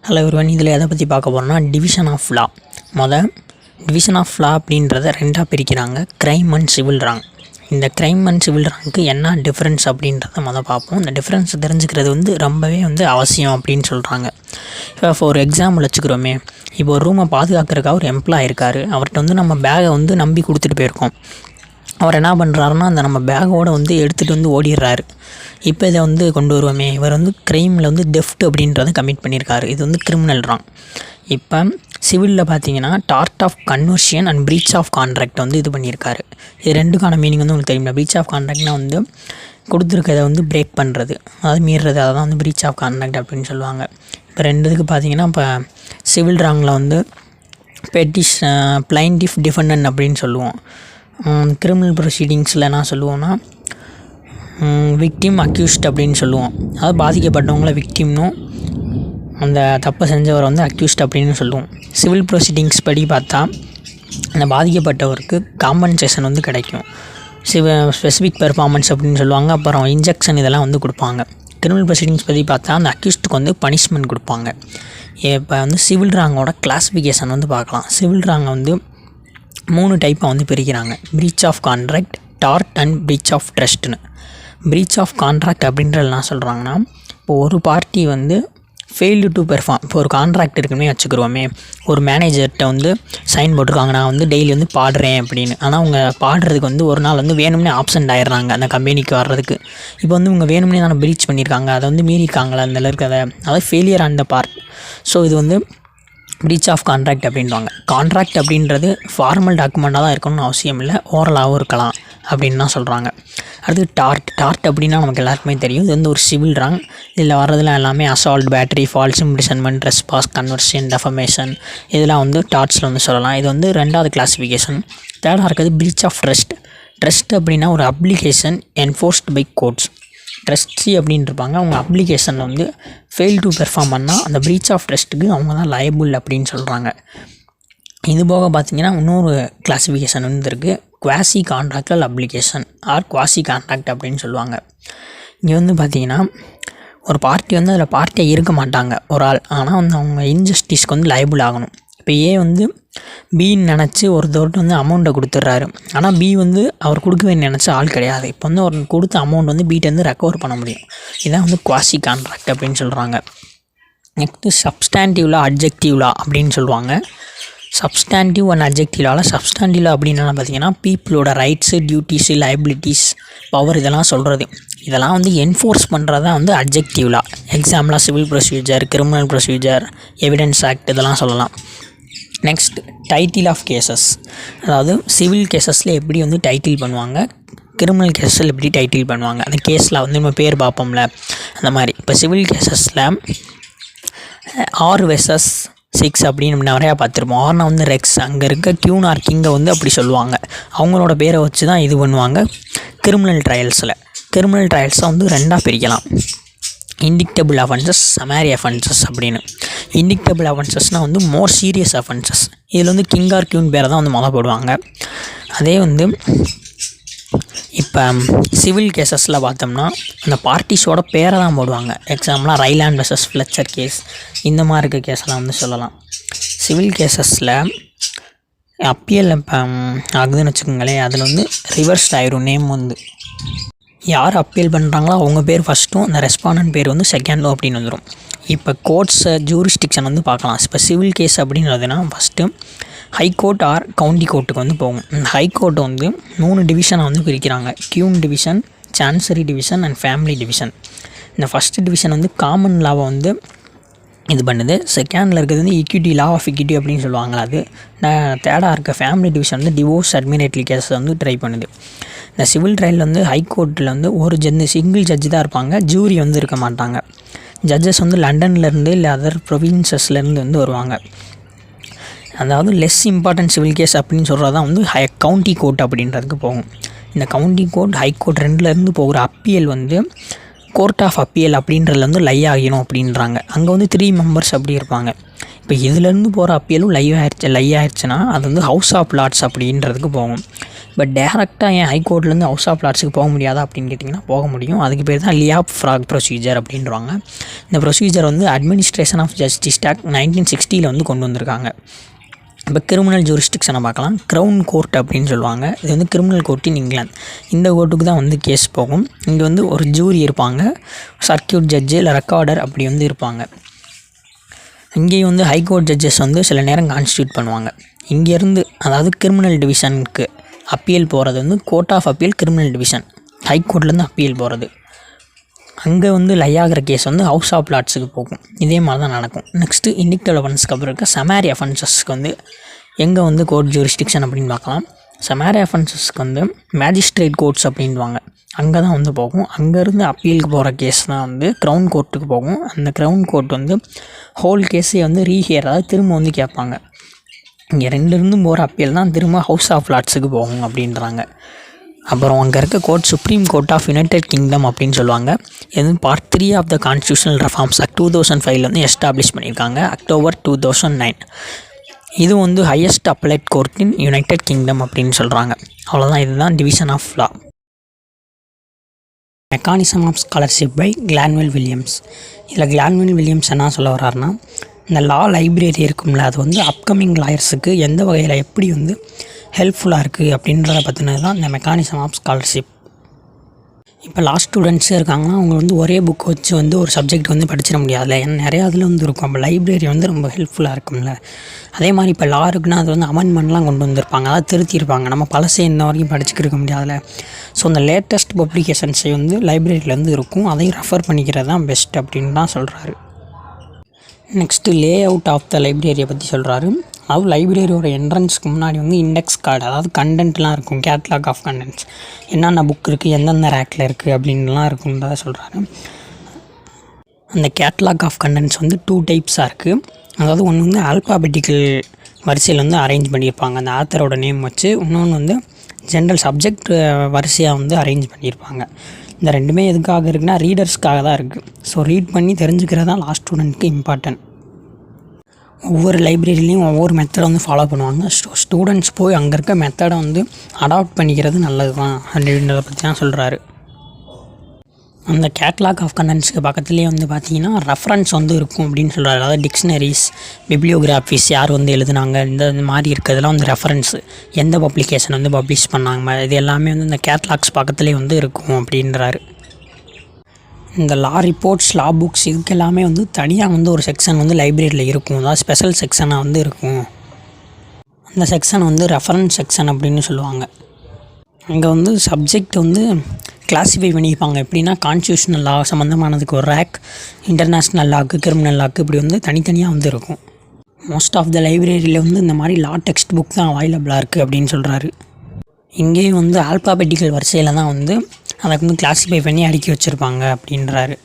Hello everyone, இதில் எதை பற்றி பார்க்க போகிறோம்னா division of law. Division of law அப்படின்றத ரெண்டாக பிரிக்கிறாங்க, க்ரைம் அண்ட் சிவில் ராங். இந்த க்ரைம் அண்ட் சிவில் ராங்க்கு என்ன டிஃப்ரென்ஸ் அப்படின்றத பார்ப்போம். இந்த டிஃப்ரென்ஸ் தெரிஞ்சுக்கிறது ரொம்பவே அவசியம் அப்படின்னு சொல்கிறாங்க. இப்போ ஒரு எக்ஸாம்பிள் வச்சுக்கிறோமே, இப்போ ஒரு ரூமை பாதுகாக்கிறதுக்காக ஒரு எம்ப்ளாய் இருக்கார். அவர்கிட்ட நம்ம பேகை நம்பி கொடுத்துட்டு போயிருக்கோம். அவர் என்ன பண்ணுறாருன்னா, அந்த நம்ம பேகோடு எடுத்துகிட்டு ஓடிடுறாரு. இப்போ இதை கொண்டு வருவோமே, இவர் க்ரைமில் தெஃப்ட் அப்படின்றத கமிட் பண்ணியிருக்காரு. இது கிரிமினல் ராங். இப்போ சிவிலில் பார்த்தீங்கன்னா tort of conversion and breach of contract இது பண்ணியிருக்காரு. இது ரெண்டுக்கான மீனிங் உங்களுக்கு தெரியுமா? ப்ரீச் ஆஃப் கான்ட்ராக்ட்னால் கொடுத்துருக்கதை பிரேக் பண்ணுறது, அதாவது மீறுறது, அதை தான் ப்ரீச் ஆஃப் கான்ட்ராக்ட் அப்படின்னு சொல்லுவாங்க. இப்போ ரெண்டுத்துக்கு பார்த்தீங்கன்னா, இப்போ சிவில் ராங்கில் பிளைண்டிஃப் டிஃபெண்டன்ட் அப்படின்னு சொல்லுவோம். கிரிமினல் ப்ரொசீடிங்ஸில் என்ன சொல்லுவோம்னா விக்டிம் அக்யூஸ்ட் அப்படின்னு சொல்லுவோம். அதாவது பாதிக்கப்பட்டவங்கள விக்டிம்னும் அந்த தப்பை செஞ்சவரை அக்யூஸ்ட் அப்படின்னு சொல்லுவோம். சிவில் ப்ரொசீடிங்ஸ் படி பார்த்தா அந்த பாதிக்கப்பட்டவருக்கு காம்பன்சேஷன் கிடைக்கும். ஸ்பெசிஃபிக் பெர்ஃபார்மன்ஸ் அப்படின்னு சொல்லுவாங்க. அப்புறம் இன்ஜெக்ஷன் இதெல்லாம் கொடுப்பாங்க. கிரிமினல் ப்ரொசீடிங்ஸ் பற்றி பார்த்தா அந்த அக்யூஸ்ட்டுக்கு பனிஷ்மெண்ட் கொடுப்பாங்க. இப்போ சிவில் ராங்கோட கிளாஸிஃபிகேஷன் பார்க்கலாம். சிவில் ராங்கை 3 டைப்பாக பிரிக்கிறாங்க. Breach of contract, tort and breach of ட்ரஸ்ட்னு. ப்ரீச் ஆஃப் கான்ட்ராக்ட் அப்படின்றது என்ன சொல்கிறாங்கன்னா, இப்போ ஒரு பார்ட்டி ஃபெயில்டு டு பெர்ஃபார்ம். இப்போ ஒரு கான்ட்ராக்ட் இருக்குன்னே வச்சுக்கிறோமே, ஒரு மேனேஜர்கிட்ட சைன் போட்டிருக்காங்க, நான் டெய்லி பாடுறேன் அப்படின்னு. ஆனால் அவங்க பாடுறதுக்கு ஒரு நாள் வேணும்னே ஆப்சண்ட் ஆகிடுறாங்க அந்த கம்பெனிக்கு வர்றதுக்கு. இப்போ இவங்க வேணும்னே தானே ப்ரீச் பண்ணியிருக்காங்க, அதை மீறியிருக்காங்களா அந்த இருக்கிறத, அதாவது failure on the part. So இது ப்ரீச் ஆஃப் கான்ட்ராக்ட் அப்படின்வாங்க. கான்ட்ராக்ட் அப்படின்றது ஃபார்மல் டாக்குமெண்ட்டாக தான் இருக்கணும்னு அவசியம் இல்லை, ஓரலாகவும் இருக்கலாம் அப்படின்னு தான் சொல்கிறாங்க. அடுத்து டார்ட் அப்படின்னா நமக்கு எல்லாருக்குமே தெரியும். இது ஒரு சிவில் ராங். இதில் வர்றதுலாம் எல்லாமே assault, battery, false imprisonment, trespass, conversion, defamation, இதெல்லாம் டார்ட்ஸில் சொல்லலாம். இது ரெண்டாவது கிளாஸிஃபிகேஷன். தேர்டாக இருக்கிறது ப்ரீச் ஆஃப் ட்ரஸ்ட் அப்படின்னா ஒரு application enforced by courts. Trustee அப்படின்னு இருப்பாங்க. அவங்க அப்ளிகேஷனில் ஃபெயில் டு பெர்ஃபார்ம் பண்ணால் அந்த ப்ரீச் ஆஃப் ட்ரஸ்ட்டுக்கு அவங்க தான் லயபிள் அப்படின்னு சொல்கிறாங்க. இது போக பார்த்திங்கன்னா இன்னொரு கிளாஸிஃபிகேஷன் இருக்குது, quasi contractual application or quasi contract அப்படின்னு சொல்லுவாங்க. இங்கே பார்த்திங்கன்னா ஒரு பார்ட்டி அதில் பார்ட்டியாக இருக்க மாட்டாங்க ஒரு ஆள், ஆனால் அவங்க இன்ஜஸ்டிஸ்க்கு லயபிள் ஆகணும். இப்போ ஏ பின்னு நினச்சி ஒருத்தவர்கிட்ட அமௌண்ட்டை கொடுத்துட்றாரு, ஆனால் பி அவர் கொடுக்கவே நினச்ச ஆள் கிடையாது. இப்போ ஒரு கொடுத்த அமௌண்ட் பிகிட்ட ரெக்கவர் பண்ண முடியும். இதான் குவாசி கான்ட்ராக்ட் அப்படின்னு சொல்கிறாங்க. நெக்ஸ்ட்டு சப்ஸ்டாண்டிவ் லா, அட்ஜெக்டிவ் லா அப்படின்னு சொல்லுவாங்க. சப்ஸ்டாண்டிவ் அண்ட் அட்ஜெக்டிவ் லாவில் சப்ஸ்டாண்டிவ் லா அப்படின்னா பார்த்திங்கன்னா பீப்புளோட ரைட்ஸு, டியூட்டிஸு, லைபிலிட்டிஸ், பவர் இதெல்லாம் சொல்கிறது. இதெல்லாம் என்ஃபோர்ஸ் பண்ணுறது தான் அட்ஜெக்டிவ் லா. எக்ஸாம்பிளாக civil procedure, criminal procedure, evidence act இதெல்லாம் சொல்லலாம். Next title of cases. அதாவது சிவில் கேசஸில் எப்படி டைட்டில் பண்ணுவாங்க, கிரிமினல் கேஸில் எப்படி டைட்டில் பண்ணுவாங்க. அந்த கேஸில் நம்ம பேர் பார்ப்போம்ல, அந்த மாதிரி. இப்போ சிவில் கேசஸில் R vs 6 அப்படின்னு நம்ம நிறையா பார்த்துருப்போம். ஆர்னா ரெக்ஸ், அங்கே இருக்க கியூன் ஆர் கிங்கை அப்படி சொல்லுவாங்க. அவங்களோட பேரை வச்சு தான் இது பண்ணுவாங்க. கிரிமினல் ட்ரையல்ஸை ரெண்டாக பிரிக்கலாம். இண்டிக்டபிள் அஃபென்சஸ், சமாரி அஃபென்சஸ் அப்படின்னு. இண்டிக்டபிள் அஃபென்சஸ்னால் மோர் சீரியஸ் அஃபென்சஸ். இதில் கிங் ஆர் கியூன் பேரை தான் மொதல் போடுவாங்க. அதே இப்போ சிவில் கேசஸில் பார்த்தோம்னா அந்த பார்ட்டிஸோட பேரை தான் போடுவாங்க. எக்ஸாம்பிளாக ரைலாண்ட் வெர்சஸ் ஃப்ளெச்சர் கேஸ், இந்த மாதிரி இருக்க கேஸெல்லாம் சொல்லலாம். சிவில் கேசஸில் அப்பியல் இப்போ ஆகுதுன்னு வச்சுக்கோங்களேன், அதில் ரிவர்ஸ்ட் ஆயிரும். நேம் யார் அப்பீல் பண்ணுறாங்களோ அவங்க பேர் ஃபஸ்ட்டும், அந்த ரெஸ்பாண்டன்ட் பேர் செகண்டும் அப்படின்னு வந்துடும். இப்போ கோர்ட்ஸை ஜூரிஸ்டிக்ஷன் பார்க்கலாம். இப்போ சிவில் கேஸ் அப்படின்றதுனா first high court or county கோர்ட்டுக்கு போகும். இந்த ஹை கோர்ட்டை 3 டிவிஷனாக பிரிக்கிறாங்க. Queen division, chancery division and family division. இந்த ஃபஸ்ட்டு டிவிஷன் காமன் லாவை இது பண்ணுது. செகண்டில் இருக்கிறது இக்யூட்டி, லா ஆஃப் இக்யூட்டி அப்படின்னு சொல்லுவாங்க. அது தேர்டாக இருக்க ஃபேமிலி டிவிஷன் டிவோர்ஸ் அட்மினிஸ்ட்ரேட்டிவ் கேஸை ட்ரை பண்ணுது. இந்த சிவில் ட்ரையல் ஹை கோர்ட்டில் ஒரு சிங்கிள் ஜட்ஜு தான் இருப்பாங்க, ஜூரி இருக்க மாட்டாங்க. ஜட்ஜஸ் லண்டன்லேருந்து இல்லை அதர் ப்ரொவின்சஸ்லேருந்து வருவாங்க. அதாவது லெஸ் இம்பார்ட்டன்ட் சிவில் கேஸ் அப்படின்னு சொல்கிறது தான் கவுண்டி கோர்ட் அப்படின்றதுக்கு போகும். இந்த கவுண்டி கோர்ட், ஹை கோர்ட் ரெண்டுலேருந்து போகிற அப்பீல் கோர்ட் ஆஃப் அப்பீல் அப்படின்றதுல லை ஆகிடும் அப்படின்றாங்க. அங்கே 3 மெம்பர்ஸ் அப்படி இருப்பாங்க. இப்போ இதுலேருந்து போகிற அப்பீலும் லை ஆயிடுச்சுன்னா அது ஹவுஸ் ஆஃப் லார்ட்ஸ் அப்படின்றதுக்கு போகும். பட் டேரெக்டாக ஏன் ஹைகோர்ட்லேருந்து ஹவுஸ் ஆஃப் லார்ட்ஸுக்கு போக முடியாதா அப்படின்னு கேட்டிங்கன்னா போக முடியும். அதுக்கு பேர் தான் லியாப் ஃப்ராக் ப்ரொசீஜர் அப்படின்றாங்க. இந்த ப்ரொசீஜர் வந்து அட்மினிஸ்ட்ரேஷன் ஆஃப் ஜஸ்டிஸ் ஆக்ட் 1960 வந்து கொண்டு வந்திருக்காங்க. இப்போ கிரிமினல் ஜூரிஸ்டிக்ஷனை பார்க்கலாம். க்ரௌன் கோர்ட் அப்படின்னு சொல்லுவாங்க. இது வந்து கிரிமினல் கோர்ட் இன் இங்கிலாந்து. இந்த கோர்ட்டுக்கு தான் வந்து கேஸ் போகும். இங்கே வந்து ஒரு ஜூரி இருப்பாங்க, சர்க்கியூட் ஜட்ஜு இல்லை ரெக்கார்டர் அப்படி வந்து இருப்பாங்க. இங்கேயும் வந்து ஹைகோர்ட் ஜட்ஜஸ் வந்து சில நேரம் கான்ஸ்டியூட் பண்ணுவாங்க. இங்கேருந்து அதாவது கிரிமினல் டிவிஷனுக்கு அப்பீல் போகிறது வந்து court of appeal criminal division, ஹைகோர்ட்லேருந்து அப்பீல் போகிறது. அங்கே வந்து லையாகிற கேஸ் வந்து ஹவுஸ் ஆஃப் லார்ட்ஸுக்கு போகும். இதே மாதிரி தான் நடக்கும். நெக்ஸ்ட்டு இண்டிக்டல் அஃபென்ஸ்க்கு அப்புறம் இருக்க சமாரி அஃபென்சஸ்க்கு வந்து எங்கே வந்து கோர்ட் ஜூரிஸ்டிக்ஷன் அப்படின்னு பார்க்கலாம். சமாரி அஃபென்சஸ்க்கு வந்து மேஜிஸ்ட்ரேட் கோர்ட்ஸ் அப்படின்வாங்க. அங்கே தான் வந்து போகும். அங்கேருந்து அப்பீலுக்கு போகிற கேஸ் தான் வந்து க்ரௌன் கோர்ட்டுக்கு போகும். அந்த க்ரௌன் கோர்ட் வந்து ஹோல் கேஸே வந்து ரீஹியர், அதாவது திரும்ப வந்து கேட்பாங்க. இங்கே ரெண்டுலேருந்தும் போகிற அப்பீல் தான் திரும்ப ஹவுஸ் ஆஃப் லார்ட்ஸுக்கு போகும் அப்படின்றாங்க. அப்புறம் அங்கே இருக்க court supreme court of United Kingdom அப்படின்னு சொல்லுவாங்க. இது part 3 of the constitutional reforms act 2005 வந்து எஸ்டாப்ளிஷ் பண்ணியிருக்காங்க, October 2009. இது வந்து highest appellate court in United Kingdom அப்படின்னு சொல்கிறாங்க. அவ்வளோதான், இதுதான் division of law. Mechanism of scholarship by Glanville Williams. இதில் கிளான்வெல் வில்லியம்ஸ் என்ன சொல்ல வர்றாருன்னா, இந்த லா லைப்ரரி இருக்கும்ல, அது வந்து அப்கமிங் லாயர்ஸுக்கு எந்த வகையில் எப்படி வந்து ஹெல்ப்ஃபுல்லாக இருக்குது அப்படின்றத பற்றினது தான் இந்த மெக்கானிசம் ஆஃப் ஸ்காலர்ஷிப். இப்போ லா ஸ்டூடெண்ட்ஸே இருக்காங்கன்னா அவங்க வந்து ஒரே புக் வச்சு வந்து ஒரு சப்ஜெக்ட் வந்து படிச்சிட முடியாதுல்ல, ஏன்னா நிறையா அதில் வந்து இருக்கும். அப்போ லைப்ரரி வந்து ரொம்ப ஹெல்ப்ஃபுல்லாக இருக்கும்ல. அதே மாதிரி இப்போ லா இருக்குன்னா அது வந்து அமெண்ட்மெண்ட்லாம் கொண்டு வந்திருப்பாங்க, அதாவது திருத்தியிருப்பாங்க. நம்ம பழசே இன்ன வரைக்கும் படிச்சுக்கிருக்க முடியாதுல்ல. ஸோ அந்த லேட்டஸ்ட் பப்ளிகேஷன்ஸை வந்து லைப்ரரியில் வந்து இருக்கும், அதையும் ரெஃபர் பண்ணிக்கிறது தான் பெஸ்ட் அப்படின்னு தான் சொல்கிறாரு. Next lay out of the லைப்ரரியை பற்றி சொல்கிறாரு. அதாவது லைப்ரரியோட என்ட்ரன்ஸ்க்கு முன்னாடி வந்து இண்டெக்ஸ் கார்டு, அதாவது கண்டென்ட்லாம் இருக்கும், கேட்லாக் ஆஃப் கண்டென்ட்ஸ், என்னென்ன புக் இருக்குது, எந்தெந்த ரேக்கில் இருக்குது அப்படின்லாம் இருக்குன்றத சொல்கிறாரு. அந்த கேட்லாக் ஆஃப் கண்டென்ட்ஸ் வந்து 2 டைப்ஸாக இருக்குது. அதாவது ஒன்று வந்து ஆல்பாபெட்டிக்கல் வரிசையில் வந்து அரேஞ்ச் பண்ணியிருப்பாங்க அந்த ஆத்தரோட நேம் வச்சு. இன்னொன்று வந்து ஜென்ரல் சப்ஜெக்ட் வரிசையாக வந்து அரேஞ்ச் பண்ணியிருப்பாங்க. இந்த ரெண்டுமே எதுக்காக இருக்குன்னா ரீடர்ஸ்க்காக தான் இருக்குது. ஸோ ரீட் பண்ணி தெரிஞ்சுக்கிறது தான் லா ஸ்டூடெண்ட்க்கு இம்பார்ட்டன்ட். ஒவ்வொரு லைப்ரரிலையும் ஒவ்வொரு மெத்தடை வந்து ஃபாலோ பண்ணுவாங்க. ஸ்டூடெண்ட்ஸ் போய் அங்கே இருக்க மெத்தடை வந்து அடாப்ட் பண்ணிக்கிறது நல்லது தான் அப்படின்றத பற்றி தான் சொல்கிறாரு. அந்த கேட்லாக் ஆஃப் கண்டென்ட்ஸ்க்கு பக்கத்துலேயே வந்து பார்த்திங்கன்னா ரெஃபரன்ஸ் வந்து இருக்கும் அப்படின்னு சொல்கிறாரு. அதாவது டிக்ஷனரிஸ், பிப்ளியோகிராஃபிஸ், யார் வந்து எழுதுனாங்க, இந்த மாதிரி இருக்கிறதுலாம் வந்து ரெஃபரன்ஸு, எந்த பப்ளிகேஷன் வந்து பப்ளிஷ் பண்ணாங்க, இது எல்லாமே வந்து இந்த கேட்லாக்ஸ் பக்கத்துலேயே வந்து இருக்கும் அப்படின்றாரு. இந்த லா ரிப்போர்ட்ஸ், லா புக்ஸ் இதுக்கு எல்லாமே வந்து தனியாக வந்து ஒரு செக்ஷன் வந்து லைப்ரரியில் இருக்கும், அதாவது ஸ்பெஷல் செக்ஷனாக வந்து இருக்கும். அந்த செக்ஷன் வந்து ரெஃபரன்ஸ் செக்ஷன் அப்படின்னு சொல்லுவாங்க. அங்கே வந்து சப்ஜெக்ட் வந்து கிளாஸிஃபை பண்ணியிருப்பாங்க. எப்படின்னா கான்ஸ்டியூஷனல் லா சம்மந்தமானதுக்கு ஒரு ரேக், இன்டர்நேஷ்னல் லாக்கு, கிரிமினல் லாக்கு, இப்படி வந்து தனித்தனியாக வந்து இருக்கும். மோஸ்ட் ஆஃப் த லைப்ரரியில் வந்து இந்த மாதிரி லா டெக்ஸ்ட் புக் தான் அவைலபிளாக இருக்குது அப்படின்னு சொல்கிறாரு. இங்கேயும் வந்து ஆல்பாபெட்டிக்கல் வரிசையில் தான் வந்து அதை வந்து கிளாஸிஃபை பண்ணி அடுக்கி வச்சுருப்பாங்க அப்படின்றாரு.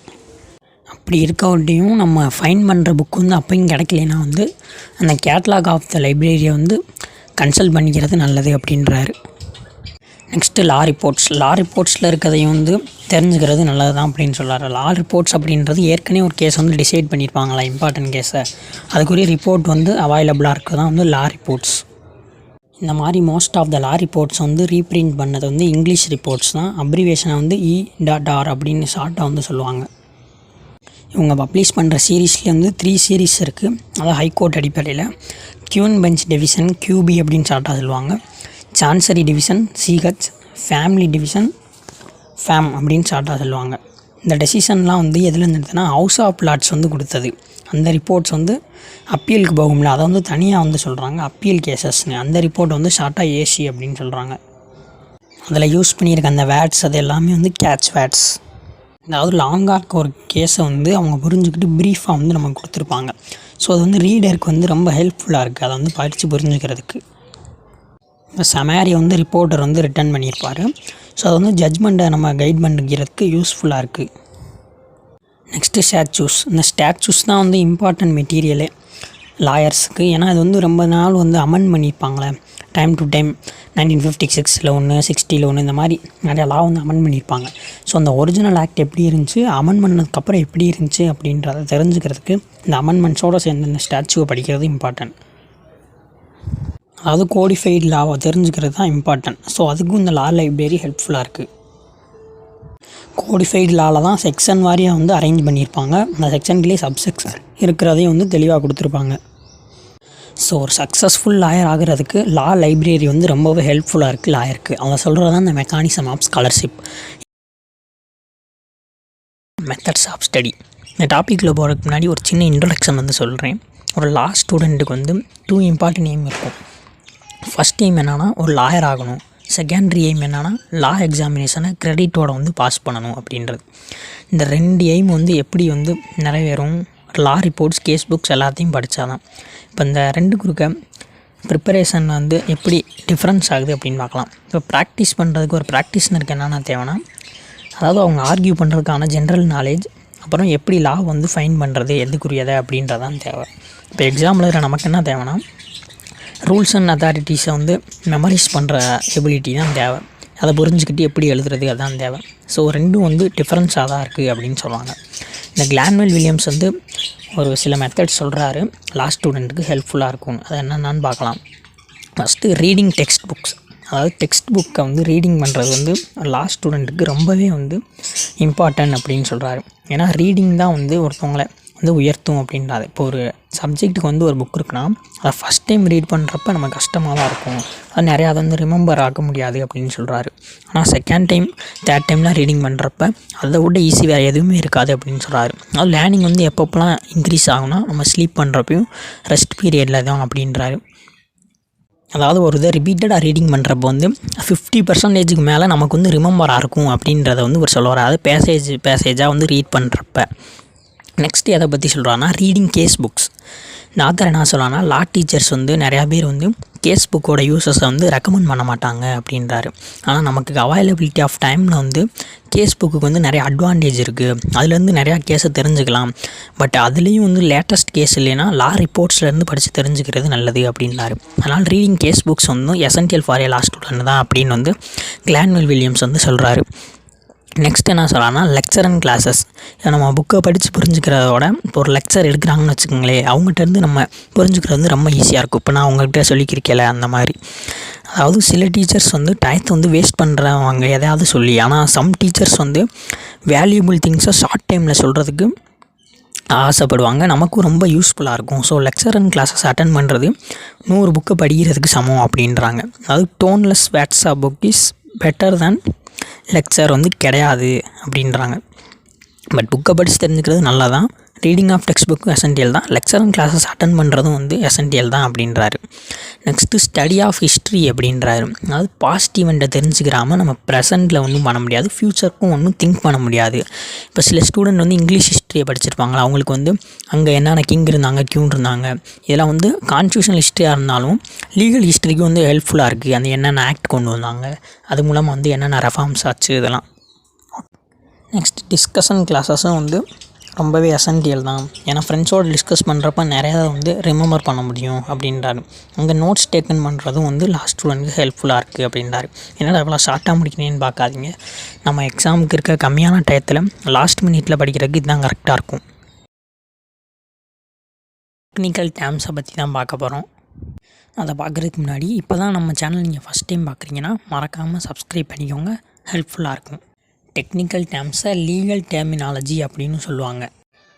அப்படி இருக்கவட்டையும் நம்ம ஃபைன் பண்ணுற புக் வந்து அப்போயும் கிடைக்கலனா வந்து அந்த கேட்லாக் ஆஃப் த லைப்ரரியை வந்து கன்சல்ட் பண்ணிக்கிறது நல்லது அப்படின்றாரு. நெக்ஸ்ட்டு லா ரிப்போர்ட்ஸ். லா ரிப்போர்ட்ஸில் இருக்கிறதையும் வந்து தெரிஞ்சுக்கிறது நல்லது தான் அப்படின்னு சொல்கிறாரு. லா ரிப்போர்ட்ஸ் அப்படின்றது ஏற்கனவே ஒரு கேஸ் வந்து டிசைட் பண்ணியிருப்பாங்களா, இம்பார்ட்டன்ட் கேஸை, அதுக்குரிய ரிப்போர்ட் வந்து அவைலபிளாக இருக்கிறது தான் வந்து லா ரிப்போர்ட்ஸ். இந்த மாதிரி most of the law reports வந்து ரீப்ரிண்ட் பண்ணது வந்து இங்கிலீஷ் ரிப்போர்ட்ஸ் தான். அப்ரிவேஷனை வந்து E.R அப்படின்னு ஷார்ட்டாக வந்து சொல்லுவாங்க. இவங்க பப்ளிஷ் பண்ணுற சீரீஸ்லேயே வந்து 3 சீரீஸ் இருக்குது. அதாவது ஹைகோர்ட் அடிப்படையில் க்யூன் பெஞ்ச் டிவிஷன் QB அப்படின்னு ஷார்ட்டாக சொல்லுவாங்க. Chancery division CH, family division FAM அப்படின்னு ஷார்ட்டாக சொல்லுவாங்க. இந்த டெசிஷன்லாம் வந்து எதில் இருந்ததுன்னா ஹவுஸ் ஆஃப் லார்ட்ஸ் வந்து கொடுத்தது. அந்த ரிப்போர்ட்ஸ் வந்து அப்பீலுக்கு போகும்ல, அதை வந்து தனியாக வந்து சொல்கிறாங்க அப்பீல் கேசஸ்னு. அந்த ரிப்போர்ட் வந்து ஷார்ட்டாக AC அப்படின்னு சொல்கிறாங்க. அதில் யூஸ் பண்ணியிருக்க அந்த வேர்ட்ஸ் அது எல்லாமே வந்து கேட்ச் வேர்ட்ஸ். அதாவது லாங்காக இருக்க ஒரு கேஸை வந்து அவங்க புரிஞ்சுக்கிட்டு ப்ரீஃபாக வந்து நமக்கு கொடுத்துருப்பாங்க. ஸோ அது வந்து ரீடருக்கு வந்து ரொம்ப ஹெல்ப்ஃபுல்லாக இருக்குது, அதை வந்து படித்து புரிஞ்சுக்கிறதுக்கு. இப்போ சமாரி வந்து ரிப்போர்ட்டர் வந்து ரிட்டன் பண்ணியிருப்பார். ஸோ அது வந்து ஜட்ஜ்மெண்ட்டை நம்ம கைட் பண்ணிக்கிறதுக்கு யூஸ்ஃபுல்லாக இருக்குது. Next statues. இந்த ஸ்டாச்சூஸ் தான் வந்து இம்பார்ட்டன்ட் மெட்டீரியலே லாயர்ஸுக்கு. ஏன்னா அது வந்து ரொம்ப நாள் வந்து அமெண்ட் பண்ணியிருப்பாங்களே டைம் டு டைம். 1956 ஒன்று, 60 ஒன்று, இந்த மாதிரி நிறையா லா வந்து அமெண்ட் பண்ணியிருப்பாங்க. ஸோ அந்த ஒரிஜினல் ஆக்ட் எப்படி இருந்துச்சு, அமெண்ட் பண்ணதுக்கப்புறம் எப்படி இருந்துச்சு அப்படின்றத தெரிஞ்சுக்கிறதுக்கு இந்த அமெண்ட்மெண்ட்ஸோடு சேர்ந்து இந்த ஸ்டாச்சுவை படிக்கிறது இம்பார்ட்டன்ட். அதாவது கோடிஃபைடு லாவை தெரிஞ்சுக்கிறது தான் இம்பார்ட்டன்ட். ஸோ அதுக்கும் இந்த லா லைப்ரரி ஹெல்ப்ஃபுல்லாக இருக்குது. கோடிஃபைடு லாவில் தான் செக்ஷன் வாரியாக வந்து அரேஞ்ச் பண்ணியிருப்பாங்க. அந்த செக்ஷன்லேயே சப்செக்ஷன் இருக்கிறதையும் வந்து தெளிவாக கொடுத்துருப்பாங்க. ஸோ ஒரு சக்ஸஸ்ஃபுல் லாயர் ஆகிறதுக்கு லா லைப்ரரி வந்து ரொம்பவே ஹெல்ப்ஃபுல்லாக இருக்குது லாயருக்கு. அவங்க சொல்கிறது தான் இந்த mechanism of scholarship, methods of study. இந்த டாப்பிக்கில் போகிறதுக்கு முன்னாடி ஒரு சின்ன இன்ட்ரொடக்ஷன் வந்து சொல்கிறேன். ஒரு லா ஸ்டூடெண்ட்டுக்கு வந்து 2 இம்பார்ட்டன்ட் எய்ம் இருக்கும். ஃபஸ்ட் எய்ம் என்னென்னா ஒரு லாயர் ஆகணும். செகண்டரி எய்ம் என்னென்னா லா எக்ஸாமினேஷனை கிரெடிட்டோட வந்து பாஸ் பண்ணணும் அப்படின்றது. இந்த 2 எய்ம் வந்து எப்படி வந்து நிறைவேறும்? லா ரிப்போர்ட்ஸ், கேஸ் புக்ஸ் எல்லாத்தையும் படித்தா தான். இப்போ இந்த 2 குறுக்க ப்ரிப்பரேஷன் வந்து எப்படி டிஃப்ரென்ஸ் ஆகுது அப்படின்னு பார்க்கலாம். இப்போ ப்ராக்டிஸ் பண்ணுறதுக்கு ஒரு ப்ராக்டிஸ்னருக்கு என்னென்ன தேவைன்னா, அதாவது அவங்க ஆர்கியூ பண்ணுறதுக்கான ஜென்ரல் நாலேஜ், அப்புறம் எப்படி லா வந்து ஃபைன் பண்ணுறது, எதுக்குரியதை அப்படின்றதான் தேவை. இப்போ எக்ஸாம்பிள் நமக்கு என்ன தேவைன்னா, ரூல்ஸ் அண்ட் அத்தாரிட்டிஸை வந்து மெமரைஸ் பண்ணுற எபிலிட்டி தான் தேவை. அதை புரிஞ்சுக்கிட்டு எப்படி எழுதுறது அதுதான் தேவை. ஸோ 2 வந்து டிஃப்ரென்ஸாக தான் இருக்குது அப்படின்னு சொல்லுவாங்க. இந்த கிளான்வெல் வில்லியம்ஸ் வந்து ஒரு சில மெத்தட்ஸ் சொல்கிறாரு லா ஸ்டூடெண்ட்டுக்கு ஹெல்ப்ஃபுல்லாக இருக்கும். அது என்னென்னு பார்க்கலாம். First reading text books. அதாவது டெக்ஸ்ட் புக்கை வந்து ரீடிங் பண்ணுறது வந்து லா ஸ்டூடெண்ட்டுக்கு ரொம்பவே வந்து இம்பார்ட்டன்ட் அப்படின்னு சொல்கிறாரு. ஏன்னா ரீடிங் தான் வந்து ஒருத்தவங்களை வந்து உயர்த்தும் அப்படின்றாரு. இப்போ ஒரு சப்ஜெக்ட்டுக்கு வந்து ஒரு புக் இருக்குன்னா அதை ஃபஸ்ட் டைம் ரீட் பண்ணுறப்ப நம்ம கஷ்டமாக தான் இருக்கும். அது நிறையா அதை வந்து ரிமெம்பர் ஆக முடியாது அப்படின்னு சொல்கிறாரு. ஆனால் செகண்ட் டைம், தேர்ட் டைம்லாம் ரீடிங் பண்ணுறப்ப அதை விட ஈஸி வேறு எதுவுமே இருக்காது அப்படின்னு சொல்கிறாரு. அது லேர்னிங் வந்து எப்பப்போலாம் இன்க்ரீஸ் ஆகும்னா நம்ம ஸ்லீப் பண்ணுறப்பையும் ரெஸ்ட் பீரியடில் தான் அப்படின்றாரு. அதாவது ஒரு இதை ரிப்பீட்டடாக ரீடிங் பண்ணுறப்போ வந்து 50% மேலே நமக்கு வந்து ரிமெம்பராக இருக்கும் அப்படின்றத வந்து ஒரு சொல்லுவார். அதாவது பேசேஜாக வந்து ரீட் பண்ணுறப்ப. நெக்ஸ்ட் எதை பற்றி சொல்கிறான்னா ரீடிங் கேஸ் புக்ஸ். இந்த ஆத்தர் என்ன சொல்கிறான்னா, லா டீச்சர்ஸ் வந்து நிறையா பேர் வந்து கேஸ் புக்கோட யூசஸை வந்து ரெக்கமெண்ட் பண்ண மாட்டாங்க அப்படின்றாரு. ஆனால் நமக்கு அவைலபிலிட்டி ஆஃப் டைமில் வந்து கேஸ் புக்கு வந்து நிறைய அட்வான்டேஜ் இருக்குது. அதுலேருந்து நிறையா கேஸை தெரிஞ்சுக்கலாம். பட் அதுலேயும் வந்து லேட்டஸ்ட் கேஸ் இல்லைன்னா லா ரிப்போர்ட்ஸ்லேருந்து படித்து தெரிஞ்சுக்கிறது நல்லது அப்படின்றாரு. அதனால் ரீடிங் கேஸ் புக்ஸ் வந்து essential for A law student தான் அப்படின்னு வந்து கிளான்வெல் வில்லியம்ஸ் வந்து சொல்கிறாரு. நெக்ஸ்ட் என்ன சொல்லலாம்னா லெக்சர் அண்ட் கிளாஸஸ். நம்ம புக்கை படித்து புரிஞ்சுக்கிறதோட இப்போ ஒரு லெக்சர் எடுக்கிறாங்கன்னு வச்சுக்கோங்களேன், அவங்ககிட்டருந்து நம்ம புரிஞ்சுக்கிறது வந்து ரொம்ப ஈஸியாக இருக்கும். இப்போ நான் அவங்ககிட்ட சொல்லிக்கிறக்கல அந்த மாதிரி. அதாவது சில டீச்சர்ஸ் வந்து டயத்தை வந்து வேஸ்ட் பண்ணுறவங்க எதையாவது சொல்லி, ஆனால் சம் டீச்சர்ஸ் வந்து வேல்யூபிள் திங்ஸை ஷார்ட் டைமில் சொல்கிறதுக்கு ஆசைப்படுவாங்க. நமக்கும் ரொம்ப யூஸ்ஃபுல்லாக இருக்கும். So lecture and classes attend பண்ணுறது 100 புக்கை படிக்கிறதுக்கு சமம் அப்படின்றாங்க. அதாவது டோன்லெஸ் WhatsApp book is better than lecture வந்து கிடையாது அப்படின்றாங்க. பட் புக்கை படித்து தெரிஞ்சுக்கிறது நல்லா தான். ரீடிங் ஆஃப் டெக்ஸ்ட் புக்கும் எசென்ஷியல் தான். லெக்சர் அண்ட் கிளாஸஸ் அட்டன் பண்ணுறதும் வந்து எசென்ஷியல் தான் அப்படின்றாரு. நெக்ஸ்ட்டு ஸ்டடி ஆஃப் ஹிஸ்ட்ரி அப்படின்றாரு. அதாவது பாஸ்ட் ஈவெண்ட்டை தெரிஞ்சுக்கிறாமல் நம்ம ப்ரெசென்ட்டில் ஒன்றும் பண்ண முடியாது, ஃப்யூச்சருக்கும் ஒன்றும் திங்க் பண்ண முடியாது. இப்போ சில ஸ்டூடெண்ட் வந்து இங்கிலீஷ் ஹிஸ்ட்ரியை படிச்சிருப்பாங்களா, அவங்களுக்கு வந்து அங்கே என்னென்ன கிங் இருந்தாங்க, கியூன் இருந்தாங்க, இதெல்லாம் வந்து கான்ஸ்டியூஷனல் ஹிஸ்ட்ரியாக இருந்தாலும் லீகல் ஹிஸ்ட்ரிக்கு வந்து ஹெல்ப்ஃபுல்லாக இருக்குது. அந்த என்னென்ன ஆக்ட் கொண்டு வந்தாங்க, அது மூலமாக வந்து என்னென்ன ரெஃபார்ம்ஸ் ஆச்சு இதெல்லாம். நெக்ஸ்ட் டிஸ்கஷன் கிளாஸஸும் வந்து ரொம்பவே எசென்ஷியல் தான். ஏன்னா ஃப்ரெண்ட்ஸோடு டிஸ்கஸ் பண்ணுறப்ப நிறையா வந்து ரிமெம்பர் பண்ண முடியும் அப்படின்றாரு. அங்கே நோட்ஸ் டேக்கன் பண்ணுறதும் வந்து லாஸ்ட் ஸ்டூடெண்ட்டுக்கு ஹெல்ப்ஃபுல்லாக இருக்குது அப்படின்றாரு. என்னடா இவ்வளோ ஷார்ட்டாக முடிக்கணும்னு பார்க்காதீங்க. நம்ம எக்ஸாமுக்கு இருக்க கம்மியான டயத்தில் லாஸ்ட் மினிட்டில் படிக்கிறதுக்கு இதுதான் கரெக்டாக இருக்கும். டெக்னிக்கல் டேர்ம்ஸை பற்றி தான் பார்க்க போகிறோம். அதை பார்க்குறதுக்கு முன்னாடி இப்போ தான் நம்ம சேனல் நீங்கள் ஃபஸ்ட் டைம் பார்க்குறீங்கன்னா மறக்காமல் சப்ஸ்கிரைப் பண்ணிக்கோங்க, ஹெல்ப்ஃபுல்லாக இருக்கும். டெக்னிக்கல் டேர்ம்ஸை லீகல் டெர்மினாலஜி அப்படின்னு சொல்லுவாங்க.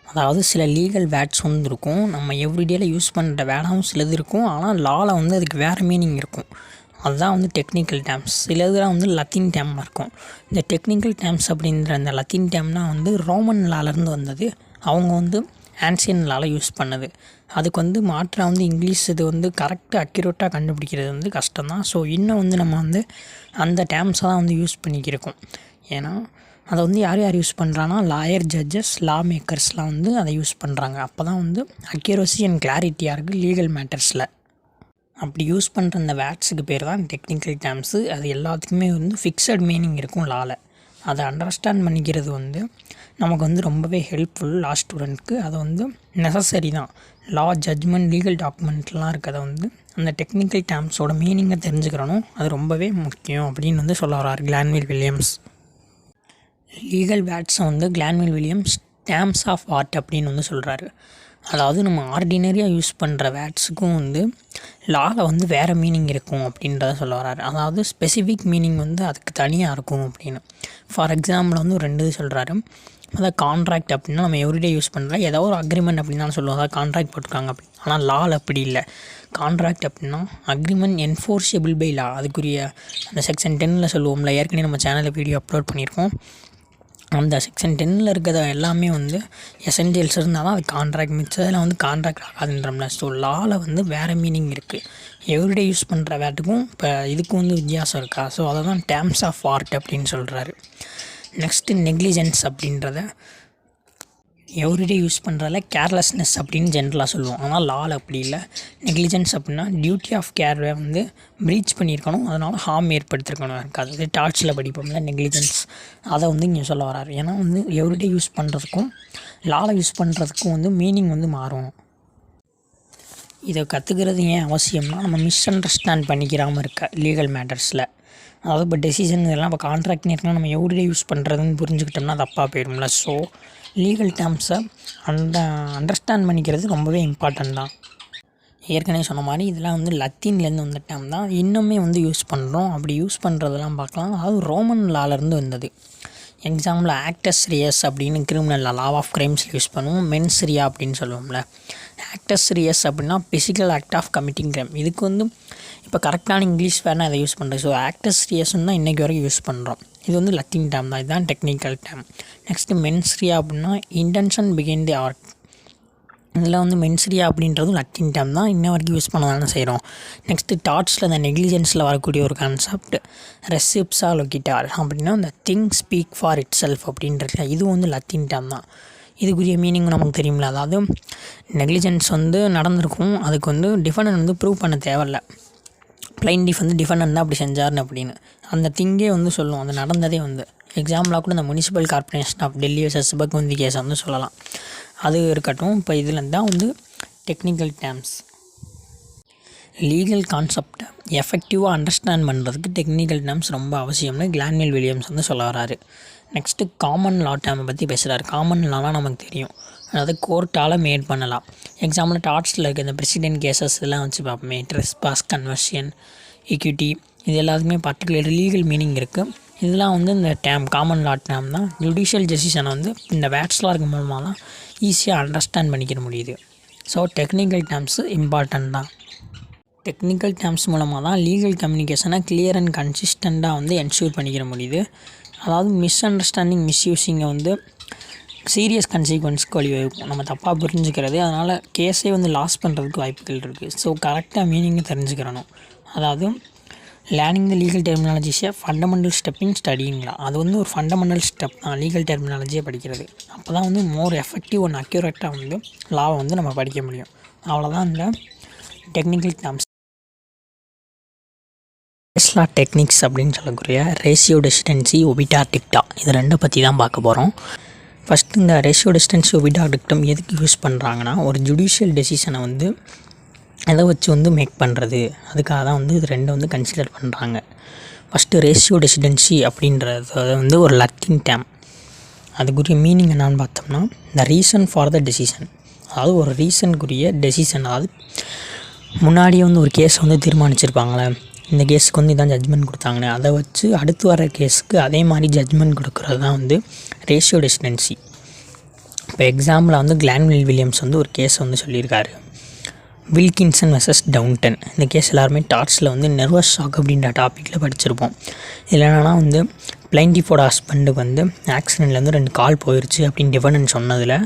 அதாவது சில லீகல் வேர்ட்ஸ் வந்து இருக்கும், நம்ம எவ்ரிடேயில் யூஸ் பண்ணுற வேர்டாகவும் சிலது இருக்கும், ஆனால் லாவில் வந்து அதுக்கு வேறு மீனிங் இருக்கும். அதுதான் வந்து டெக்னிக்கல் டேர்ம்ஸ். சில இதெல்லாம் வந்து லத்தீன் டேர்மாக இருக்கும். இந்த டெக்னிக்கல் டேர்ம்ஸ் அப்படின்ற அந்த லத்தீன் டேர்ம்னால் வந்து ரோமன் லாலேருந்து வந்தது. அவங்க வந்து ஆன்சியன் லாவில் யூஸ் பண்ணது. அதுக்கு வந்து மாற்றாக வந்து இங்கிலீஷ் இது வந்து கரெக்டாக அக்யூரேட்டாக கண்டுபிடிக்கிறது வந்து கஷ்டம்தான். ஸோ இன்னும் வந்து நம்ம வந்து அந்த டேர்ம்ஸை தான் வந்து யூஸ் பண்ணிக்கிருக்கோம். ஏன்னா அதை வந்து யார் யூஸ் பண்ணுறான்னா லாயர், ஜட்ஜஸ், லா மேக்கர்ஸ்லாம் வந்து அதை யூஸ் பண்ணுறாங்க. அப்போ தான் வந்து அக்யூரசி அண்ட் கிளாரிட்டியாக இருக்குது லீகல் மேட்டர்ஸில். அப்படி யூஸ் பண்ணுற அந்த வேர்ட்ஸுக்கு பேர் தான் டெக்னிக்கல் டேர்ம்ஸு. அது எல்லாத்துக்குமே வந்து ஃபிக்ஸட் மீனிங் இருக்கும் லாவில். அதை அண்டர்ஸ்டாண்ட் பண்ணிக்கிறது வந்து நமக்கு வந்து ரொம்பவே ஹெல்ப்ஃபுல் லா ஸ்டூடெண்ட்க்கு. அது வந்து நெசசரி தான். லா, ஜட்ஜ்மெண்ட், லீகல் டாக்குமெண்ட்லாம் இருக்கிறத வந்து அந்த டெக்னிக்கல் டேர்ம்ஸோட மீனிங்கை தெரிஞ்சுக்கிறணும். அது ரொம்பவே முக்கியம் அப்படின்னு வந்து சொல்ல வர்றார் கிளான்வெல் வில்லியம்ஸ். லீகல் வேர்ட்ஸை வந்து கிளான்வெல் வில்லியம்ஸ் டேர்ம்ஸ் ஆஃப் ஆர்ட் அப்படின்னு வந்து சொல்கிறாரு. அதாவது நம்ம ஆர்டினரியாக யூஸ் பண்ணுற வேர்ட்ஸுக்கும் வந்து லாவில் வந்து வேறு மீனிங் இருக்கும் அப்படின்றத சொல்ல வராரு. அதாவது ஸ்பெசிஃபிக் மீனிங் வந்து அதுக்கு தனியாக இருக்கும் அப்படின்னு. ஃபார் எக்ஸாம்பிள் வந்து ஒரு 2 இது சொல்கிறாரு. அதாவது கான்ட்ராக்ட் அப்படின்னா நம்ம எவ்ரிடே யூஸ் பண்ணுற ஏதோ ஒரு அக்ரிமெண்ட் அப்படின்னு தான் சொல்லுவோம். அதாவது கான்ட்ராக்ட் போட்டிருக்காங்க அப்படி. ஆனால் லாவில் அப்படி இல்லை. கான்ட்ராக்ட் அப்படின்னா அக்ரிமெண்ட் என்ஃபோர்ஸபிள் பை லா. அதுக்குரிய அந்த செக்ஷன் 10ல் சொல்லுவோம்ல, ஏற்கனவே நம்ம சேனலில் வீடியோ அப்லோட் பண்ணியிருக்கோம். அந்த செக்ஷன் 10ல் இருக்கிற எல்லாமே வந்து எசென்ஷியல்ஸ் இருந்தால் தான் அது கான்ட்ராக்ட். மிச்சதில் வந்து கான்ட்ராக்ட் ஆகாதுன்றோம்ல. ஸோ லாவில் வந்து வேறு மீனிங் இருக்குது. எவ்ரிடே யூஸ் பண்ணுற வேர்ட்டுக்கும் இப்போ இதுக்கும் வந்து வித்தியாசம் இருக்கா. ஸோ அதை தான் டேர்ம்ஸ் ஆஃப் ஆர்ட் அப்படின்னு சொல்கிறாரு. நெக்ஸ்ட்டு நெக்லிஜென்ஸ் அப்படின்றத எவ்ரிடே யூஸ் பண்ணுறதில் கேர்லெஸ்னஸ் அப்படின்னு ஜென்ரலாக சொல்லுவோம். ஆனால் லாவில் அப்படி இல்லை. நெக்லிஜென்ஸ் அப்படின்னா டியூட்டி ஆஃப் கேரை வந்து ப்ரீச் பண்ணியிருக்கணும், அதனால் ஹார்ம் ஏற்படுத்திருக்கணும் இருக்காது. அது டார்ச்சில் படிப்போம்ல நெக்லிஜென்ஸ், அதை வந்து இங்கே சொல்ல வராரு. ஏன்னா வந்து எவ்ரிடே யூஸ் பண்ணுறதுக்கும் லாவில் யூஸ் பண்ணுறதுக்கும் வந்து மீனிங் வந்து மாறும். இதை கற்றுக்கிறது ஏன் அவசியம்னா நம்ம மிஸ் அண்டர்ஸ்டாண்ட் பண்ணிக்கிறாமல் இருக்க லீகல் மேட்டர்ஸில். அதாவது இப்போ டெசிஷன் இதெல்லாம் இப்போ கான்ட்ராக்ட்னு இருக்குன்னா நம்ம எவ்ரிடே யூஸ் பண்ணுறதுன்னு புரிஞ்சுக்கிட்டோம்னா தப்பாக போயிடும்ல. ஸோ லீகல் டேர்ம்ஸை அண்டர்ஸ்டாண்ட் பண்ணிக்கிறது ரொம்பவே இம்பார்ட்டன்ட் தான். ஏற்கனவே சொன்ன மாதிரி இதெல்லாம் வந்து லத்தீன்லேருந்து வந்த டேர்ம் தான் இன்னுமே வந்து யூஸ் பண்ணுறோம். அப்படி யூஸ் பண்ணுறதெல்லாம் பார்க்கலாம். அதாவது ரோமன் லாலேருந்து வந்தது. எக்ஸாம்பிள் ஆக்டஸ் ரியஸ் அப்படின்னு கிரிமினல் லா ஆஃப் கிரைம்ஸில் யூஸ் பண்ணுவோம். மென்ஸ் ரியா அப்படின்னு சொல்லுவோம்ல. ஆக்டஸ் ரியஸ் அப்படின்னா physical act of committing crime. இதுக்கு வந்து இப்போ கரெக்டான இங்கிலீஷ் வேணால் இதை யூஸ் பண்ணுறேன். ஸோ ஆக்டஸ் ரியஸ்ன்னு தான் இன்றைக்கி வரைக்கும் யூஸ் பண்ணுறோம். இது வந்து லத்தீன் டேர்ம் தான். இதுதான் டெக்னிக்கல் டேர்ம். நெக்ஸ்ட்டு மென்ஸ்ரியா அப்படின்னா இன்டென்ஷன் பிகைன் தி ஆர்ட். இதில் வந்து மென்ஸ்ரியா அப்படின்றதும் லத்தீன் டேர்ம் தான், இன்ன வரைக்கும் யூஸ் பண்ண தானே செய்கிறோம். நெக்ஸ்ட்டு டாட்ஸில் அந்த நெக்லிஜென்ஸில் வரக்கூடிய ஒரு கான்செப்ட் ரெசிப்ஸா லொக்கிட்டார் அப்படின்னா அந்த thing speak for it self அப்படின்றதுல இதுவும் வந்து லத்தீன் டேர்ம் தான். இதுக்குரிய மீனிங் நமக்கு தெரியுமில்ல. அதாவது நெக்லிஜென்ஸ் வந்து நடந்திருக்கும், அதுக்கு வந்து டிஃபெண்டன்ட் வந்து ப்ரூவ் பண்ண தேவையில்ல. பிளைண்டிஃப் வந்து டிஃபெண்டன்ட் தான் அப்படி செஞ்சார்னு அப்படின்னு அந்த திங்கே வந்து சொல்லும். அது நடந்ததே வந்து எக்ஸாம்பிளாக கூட இந்த municipal corporation of Delhi versus Bhagwanti கேஸை வந்து சொல்லலாம். அது இருக்கட்டும். இப்போ இதில் தான் வந்து டெக்னிக்கல் டேர்ம்ஸ். லீகல் கான்செப்டை எஃபெக்டிவாக அண்டர்ஸ்டாண்ட் பண்ணுறதுக்கு டெக்னிக்கல் டேர்ம்ஸ் ரொம்ப அவசியம்னு கிளான்வில் வில்லியம்ஸ் வந்து சொல்ல வராரு. நெக்ஸ்ட்டு காமன் லா டேர்மை பற்றி பேசுகிறார். காமன் லாலாம் நமக்கு தெரியும். அதாவது கோர்ட்டால் மேட் பண்ணலாம். எக்ஸாம்பிள் டாட்ஸில் இருக்க இந்த பிரசிடென்ட் கேசஸ் இதெல்லாம் வச்சு பார்ப்போமே. ட்ரெஸ்பாஸ், கன்வர்ஷன், ஈக்விட்டி, இது எல்லாத்துக்குமே பர்டிகுலர் லீகல் மீனிங் இருக்குது. இதெல்லாம் வந்து இந்த டேர்ம் காமன் லா டேர்ம் தான். ஜுடிஷியல் டெசிஷனை வந்து இந்த வேர்ட்ஸ்லாம் இருக்க மூலமாக தான் ஈஸியாக அண்டர்ஸ்டாண்ட் பண்ணிக்கிற முடியுது. ஸோ டெக்னிக்கல் டேர்ம்ஸு இம்பார்ட்டன்ட் தான். டெக்னிக்கல் டேர்ம்ஸ் மூலமாக தான் லீகல் கம்யூனிகேஷனை கிளியர் அண்ட் கன்சிஸ்டண்ட்டாக வந்து என்ஷூர் பண்ணிக்கிற முடியுது. அதாவது மிஸ் அண்டர்ஸ்டாண்டிங், மிஸ்யூஸிங்கை வந்து சீரியஸ் கன்சிக்வன்ஸ்க்கு வழிவகுக்கும். நம்ம தப்பாக புரிஞ்சுக்கிறது, அதனால் கேஸே வந்து லாஸ் பண்ணுறதுக்கு வாய்ப்புகள் இருக்குது. ஸோ கரெக்டாக மீனிங்கை தெரிஞ்சுக்கிறணும். அதாவது லேர்னிங் த லீகல் டெர்மினாலஜிஸை ஃபண்டமெண்டல் ஸ்டெப் இன் ஸ்டடிங்களா, அது வந்து ஒரு ஃபண்டமெண்டல் ஸ்டெப் தான் லீகல் டெர்மினாலஜியை படிக்கிறது. அப்போ தான் வந்து மோர் எஃபெக்டிவ் அண்ட் அக்யூரேட்டாக வந்து லாவை வந்து நம்ம படிக்க முடியும். அவ்வளோதான் இந்த டெக்னிக்கல் டேர்ம்ஸ். கேஸ் லா டெக்னிக்ஸ் அப்படின்னு சொல்லக்கூடிய ரேஷியோ டெசிடென்சி, ஒபிட்டா டிக்டா, இது ரெண்டை பற்றி தான் பார்க்க போகிறோம். ஃபஸ்ட்டு இந்த ரேஷியோ டெசிடென்சி, ஒபிட்டா டிக்டம் எதுக்கு யூஸ் பண்ணுறாங்கன்னா ஒரு ஜுடிஷியல் டெசிஷனை வந்து எதை வச்சு வந்து மேக் பண்ணுறது, அதுக்காக தான் வந்து இது ரெண்டும் வந்து கன்சிடர் பண்ணுறாங்க. ஃபஸ்ட்டு ரேஷியோ டெசிடென்சி அப்படின்றது வந்து ஒரு லத்தீன் டேர்ம். அதுக்குரிய மீனிங் என்னான்னு பார்த்தோம்னா the reason for the decision. அதாவது ஒரு ரீசனுக்குரிய டெசிஷன். அதாவது முன்னாடியே வந்து ஒரு கேஸை வந்து தீர்மானிச்சிருப்பாங்களே, இந்த கேஸுக்கு வந்து இதான் ஜட்ஜ்மெண்ட் கொடுத்தாங்கன்னு, அதை வச்சு அடுத்து வர கேஸுக்கு அதே மாதிரி ஜட்ஜ்மெண்ட் கொடுக்குறது தான் வந்து ரேஷியோ டெசிடென்சி. இப்போ எக்ஸாம்பிளாக வந்து கிளான்வில் வில்லியம்ஸ் வந்து ஒரு கேஸை வந்து சொல்லியிருக்காரு. Wilkinson versus Taunton. இந்த கேஸ் எல்லாருமே டாட்ஸில் வந்து நெர்வஸ் ஷாக் அப்படின்ற டாப்பிக்கில் படிச்சிருப்போம். இதில் என்னென்னா வந்து பிளைண்டிஃபோட ஹஸ்பண்டுக்கு வந்து ஆக்சிடெண்ட்லேருந்து 2 கால் போயிடுச்சு அப்படின்னு டிஃபெண்டன்ட் சொன்னதில்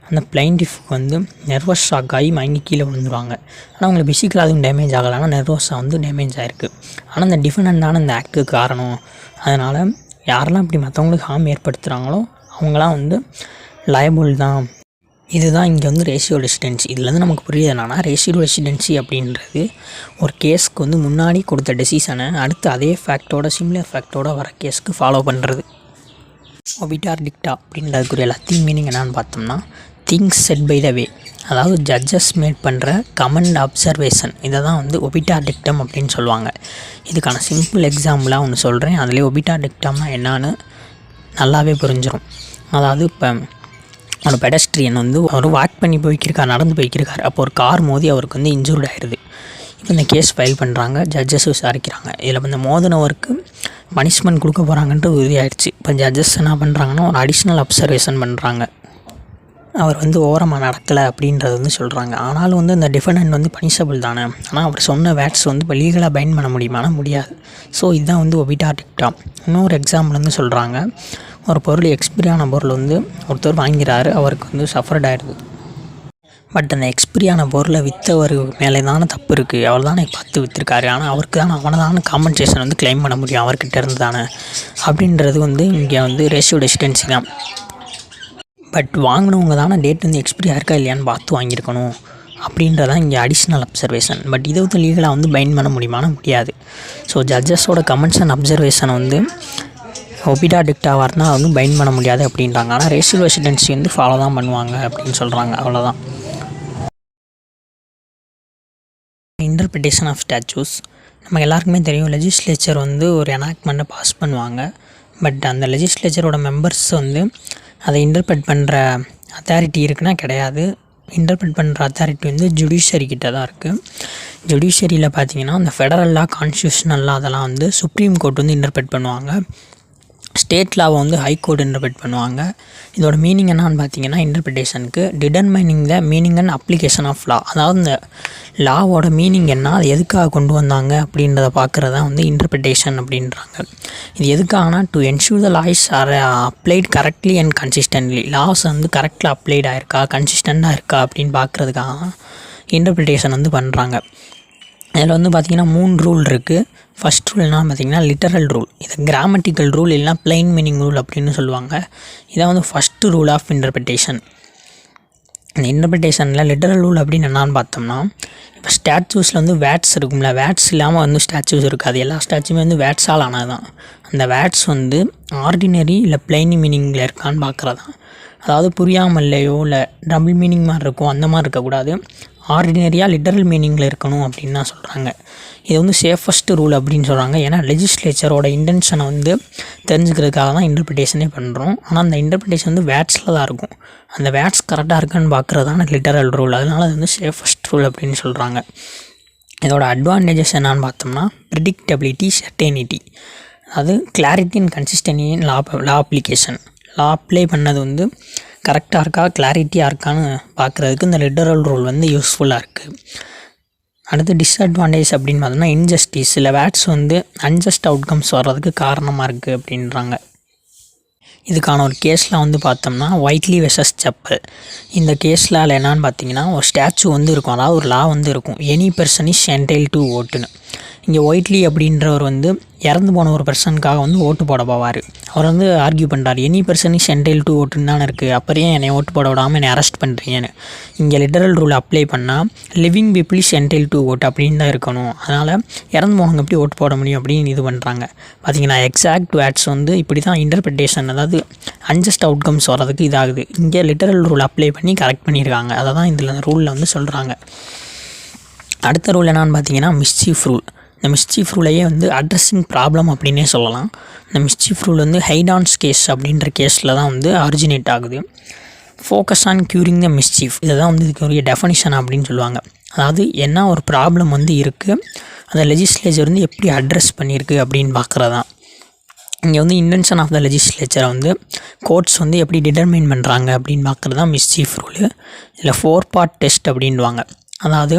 அந்த பிளைண்டிஃப்க்கு வந்து நெர்வஸ் ஷாக் ஆகி மயங்கி கீழே விழுந்துருவாங்க. ஆனால் அவங்களுக்கு ஃபிசிக்கலாக அதுவும் டேமேஜ் ஆகலை, ஆனால் நெர்வஸாக வந்து டேமேஜ் ஆகிருக்கு. ஆனால் இந்த டிஃபெண்டன்ட் தானே இந்த ஆக்டுக்கு காரணம். அதனால் யாரெல்லாம் இப்படி மற்றவங்களுக்கு ஹார்ம் ஏற்படுத்துகிறாங்களோ அவங்களாம் வந்து லயபிள் தான். இதுதான் இங்கே வந்து ரேஷியோ டெசிடென்சி. இதுலேருந்து நமக்கு புரியுது என்னன்னா, ரேஷியோ டெசிடென்சி அப்படின்றது ஒரு கேஸ்க்கு வந்து முன்னாடி கொடுத்த டெசிஷனை அடுத்து அதே ஃபேக்டோட சிமிலர் ஃபேக்டோட வர கேஸ்க்கு ஃபாலோ பண்ணுறது. ஒபிட்டா டிக்டா அப்படின்றதுக்குரிய லத்தீன் மீனிங் என்னான்னு பார்த்தோம்னா திங்ஸ் செட் பை த வே. அதாவது ஜட்ஜஸ் மேட் பண்ணுற கமெண்ட் அப்சர்வேஷன், இதை தான் வந்து ஒபிட்டா டிக்டம் அப்படின்னு சொல்லுவாங்க. இதுக்கான சிம்பிள் எக்ஸாம்பிளாக ஒன்று சொல்கிறேன். அதிலே ஒபிட்டா டிக்டம்னா என்னான்னு நல்லாவே புரிஞ்சிடும். அதாவது இப்போ ஒரு பெடஸ்ட்ரியன் வந்து அவர் வாக் பண்ணி போய்க்கிருக்கார், நடந்து போய்க்கிருக்கார். அப்போ ஒரு கார் மோதி அவருக்கு வந்து இன்ஜூர்ட் ஆயிடுது. இப்போ இந்த கேஸ் ஃபைல் பண்ணுறாங்க, ஜட்ஜஸ் விசாரிக்கிறாங்க. இதில் இந்த மோதினவருக்கு பனிஷ்மெண்ட் கொடுக்க போகிறாங்கன்ட்டு உறுதியாயிடுச்சு. இப்போ ஜட்ஜஸ் என்ன பண்ணுறாங்கன்னா ஒரு அடிஷ்னல் அப்சர்வேஷன் பண்ணுறாங்க. அவர் வந்து ஓரமாக நடக்கலை அப்படின்றது வந்து சொல்கிறாங்க. ஆனாலும் வந்து இந்த டிஃபெண்டன்ட் வந்து பனிஷபிள் தானே, ஆனால் அவர் சொன்ன வேர்ட்ஸ் வந்து இப்போ லீகலாக பைண்ட் பண்ண முடியுமானா முடியாது. ஸோ இதுதான் வந்து ஒபிடா டிக்டா. இன்னொரு எக்ஸாம்பிள் வந்து சொல்கிறாங்க, ஒரு பொருள் எக்ஸ்பிரியான பொருள் வந்து ஒருத்தர் வாங்கிறாரு, அவருக்கு வந்து சஃபர்ட் ஆகிடுது. பட் அந்த எக்ஸ்பிரியான பொருளை விற்றவர் மேலே தானே தப்பு இருக்குது, அவர் தானே பார்த்து விற்றுருக்காரு, ஆனால் அவருக்கு தானே அவனை தானே காம்பன்சேஷன் வந்து கிளைம் பண்ண முடியும் அவர்கிட்ட இருந்து தானே அப்படின்றது வந்து இங்கே வந்து ரேஷியோ டெசிடென்சி தான். பட் வாங்கினவங்க தானே டேட் வந்து எக்ஸ்பிரி ஆயிருக்கா இல்லையான்னு பார்த்து வாங்கியிருக்கணும் அப்படின்றதான் இங்கே அடிஷ்னல் அப்சர்வேஷன். பட் இதை வந்து லீகலாக வந்து பைண்ட் பண்ண முடியுமானா முடியாது. ஸோ ஜட்ஜஸோட கமெண்ட்ஸ் அண்ட் அப்சர்வேஷனை வந்து ஒபிடா டிக்டாவாக இருந்தால் வந்து பைண்ட் பண்ண முடியாது அப்படின்றாங்க. ஆனால் ரேஷியல் ரெசிடென்சி வந்து ஃபாலோ தான் பண்ணுவாங்க அப்படின்னு சொல்கிறாங்க. அவ்வளோதான். Interpretation of statutes. நம்ம எல்லாருக்குமே தெரியும், லெஜிஸ்லேச்சர் வந்து ஒரு எனாக்ட்மெண்ட்டை பாஸ் பண்ணுவாங்க. பட் அந்த லெஜிஸ்லேச்சரோட மெம்பர்ஸ் வந்து அதை இன்டர்பிரட் பண்ணுற அத்தாரிட்டி இருக்குன்னா கிடையாது. இன்டர்பிரட் பண்ணுற அத்தாரிட்டி வந்து ஜுடிஷியரி கிட்ட தான் இருக்குது. ஜுடிஷியரியில் பார்த்திங்கன்னா அந்த ஃபெடரல் லா, கான்ஸ்டியூஷனல் லா அதெல்லாம் வந்து சுப்ரீம் கோர்ட் வந்து இன்டர்பிரட் பண்ணுவாங்க. ஸ்டேட் லாவை வந்து ஹைகோர்ட் இன்டர்பிரட் பண்ணுவாங்க. இதோட மீனிங் என்னான்னு பார்த்தீங்கன்னா, இன்டர்பிரிட்டேஷனுக்கு determining the meaning and application of law, அதாவது இந்த லாவோட மீனிங் என்ன, அது எதுக்காக கொண்டு வந்தாங்க அப்படின்றத பார்க்குறது தான் வந்து இன்டர்பிரிட்டேஷன் அப்படின்றாங்க. இது எதுக்காகனா to ensure the laws are applied correctly and consistently, laws வந்து கரெக்டில் அப்ளைட் ஆகிருக்கா, கன்சிஸ்டண்ட்டாக இருக்கா அப்படின்னு பார்க்குறதுக்காக இன்டர்பிரிட்டேஷன் வந்து பண்ணுறாங்க. இதில் வந்து பார்த்திங்கன்னா 3 ரூல் இருக்குது. ஃபஸ்ட் ரூல் என்ன பார்த்திங்கன்னா லிட்டரல் ரூல், இது கிராமட்டிக்கல் ரூல் இல்லைனா பிளைன் மீனிங் ரூல் அப்படின்னு சொல்லுவாங்க. இதான் வந்து ஃபஸ்ட்டு ரூல் ஆஃப் இன்டர்பிரிட்டேஷன். இந்த இன்டர்பிரிட்டேஷனில் லிட்டரல் ரூல் அப்படின்னு என்னான்னு பார்த்தோம்னா, இப்போ ஸ்டாச்சூஸில் வந்து வேட்ஸ் இருக்கும்ல, வேட்ஸ் இல்லாமல் வந்து ஸ்டாச்சூஸ் இருக்காது. எல்லா ஸ்டாச்சுமே வந்து வேட்ஸால் ஆனது தான். அந்த வேட்ஸ் வந்து ஆர்டினரி இல்லை பிளைன் மீனிங்கில் இருக்கான்னு பார்க்குறது தான். அதாவது புரியாமல்லையோ இல்லை டபுள் மீனிங் மாதிரி இருக்கும், அந்த மாதிரி இருக்கக்கூடாது. ஆர்டினரியாக லிட்டரல் மீனிங்கில் இருக்கணும் அப்படின்னு தான் சொல்கிறாங்க. இது வந்து சேஃபஸ்ட் ரூல் அப்படின்னு சொல்கிறாங்க. ஏன்னா லெஜிஸ்லேச்சரோட இன்டென்ஷனை வந்து தெரிஞ்சுக்கிறதுக்காக தான் இன்டர்பிரிட்டேஷனே பண்ணுறோம். ஆனால் அந்த இன்டர்பிரிட்டேஷன் வந்து வேட்ஸில் தான் இருக்கும். அந்த வேட்ஸ் கரெக்டாக இருக்கான்னு பார்க்குறதான லிட்டரல் ரூல். அதனால் அது வந்து சேஃபஸ்ட் ரூல் அப்படின்னு சொல்கிறாங்க. இதோட அட்வான்டேஜஸ் என்னான்னு பார்த்தோம்னா, ப்ரிடிக்டபிலிட்டி, சர்டெனிட்டி, அதாவது clarity and consistency in law application. Law apply பண்ணது வந்து கரெக்டாக இருக்கா, கிளாரிட்டியாக இருக்கான்னு பார்க்குறதுக்கு இந்த லிட்டரல் ரூல் வந்து யூஸ்ஃபுல்லாக இருக்குது. அடுத்து டிஸ்அட்வான்டேஜ் அப்படின்னு பார்த்தோம்னா, இன்ஜஸ்டிஸ், இல்லை வேட்ஸ் வந்து அன்ஜஸ்ட் அவுட்கம்ஸ் வர்றதுக்கு காரணமாக இருக்குது அப்படின்றாங்க. இதுக்கான ஒரு கேஸில் வந்து பார்த்தோம்னா ஒயிட்லி வெர்சஸ் செப்பல். இந்த கேஸில் என்னான்னு பார்த்தீங்கன்னா, ஒரு ஸ்டாச்சு வந்து இருக்கும், அதாவது ஒரு லா வந்து இருக்கும், any person is entail to ஓட்டுன்னு. இங்கே ஒயிட்லி அப்படின்றவர் வந்து இறந்து போன ஒரு பர்சனுக்காக வந்து ஓட்டு போட போவார். அவர் வந்து ஆர்கியூ பண்ணுறாரு, any person is entail to ஓட்டுன்னு தானே இருக்குது, அப்புறம் என்னை ஓட்டு போட விடாமல் என்னை அரெஸ்ட் பண்ணுறீங்கன்னு. இங்கே லிட்டரல் ரூல் அப்ளை பண்ணால் living people is entail to vote அப்படின்னு தான் இருக்கணும். அதனால் இறந்து போனவங்க எப்படி ஓட்டு போட முடியும் அப்படின்னு இது பண்ணுறாங்க. பார்த்திங்கன்னா எக்ஸாக்ட் வேட்ஸ் வந்து இப்படி தான் இன்டர்பிரிட்டேஷன், அதாவது அன்ஜஸ்ட் அவுட்கம்ஸ் வர்றதுக்கு இதாகுது. இங்கே லிட்டரல் ரூல் அப்ளை பண்ணி கரெக்ட் பண்ணியிருக்காங்க. அதை தான் இதில் ரூலில் வந்து சொல்கிறாங்க. அடுத்த ரூல் என்னான்னு பார்த்தீங்கன்னா மிஸ்சீஃப் ரூல். இந்த மிஸ்சீஃப் ரூலையே வந்து அட்ரஸிங் ப்ராப்ளம் அப்படின்னே சொல்லலாம். இந்த மிஸ்சீஃப் ரூல் வந்து ஹைடான்ஸ் கேஸ் அப்படின்ற கேஸில் தான் வந்து ஆரிஜினேட் ஆகுது. Focus on curing the mischief, இதை தான் வந்து இதுக்குரிய டெஃபனிஷன் அப்படின்னு சொல்லுவாங்க. அதாவது என்ன ஒரு ப்ராப்ளம் வந்து இருக்குது, அதை லெஜிஸ்லேச்சர் வந்து எப்படி அட்ரஸ் பண்ணியிருக்கு அப்படின்னு பார்க்குறது தான். இங்கே வந்து இன்டென்ஷன் ஆஃப் த லெஜிஸ்லேச்சரை வந்து கோர்ட்ஸ் வந்து எப்படி டிட்டர்மைன் பண்ணுறாங்க அப்படின்னு பார்க்குறது தான் மிஸ்சீஃப் ரூலு. இதில் 4 பார்ட் டெஸ்ட் அப்படின்வாங்க. அதாவது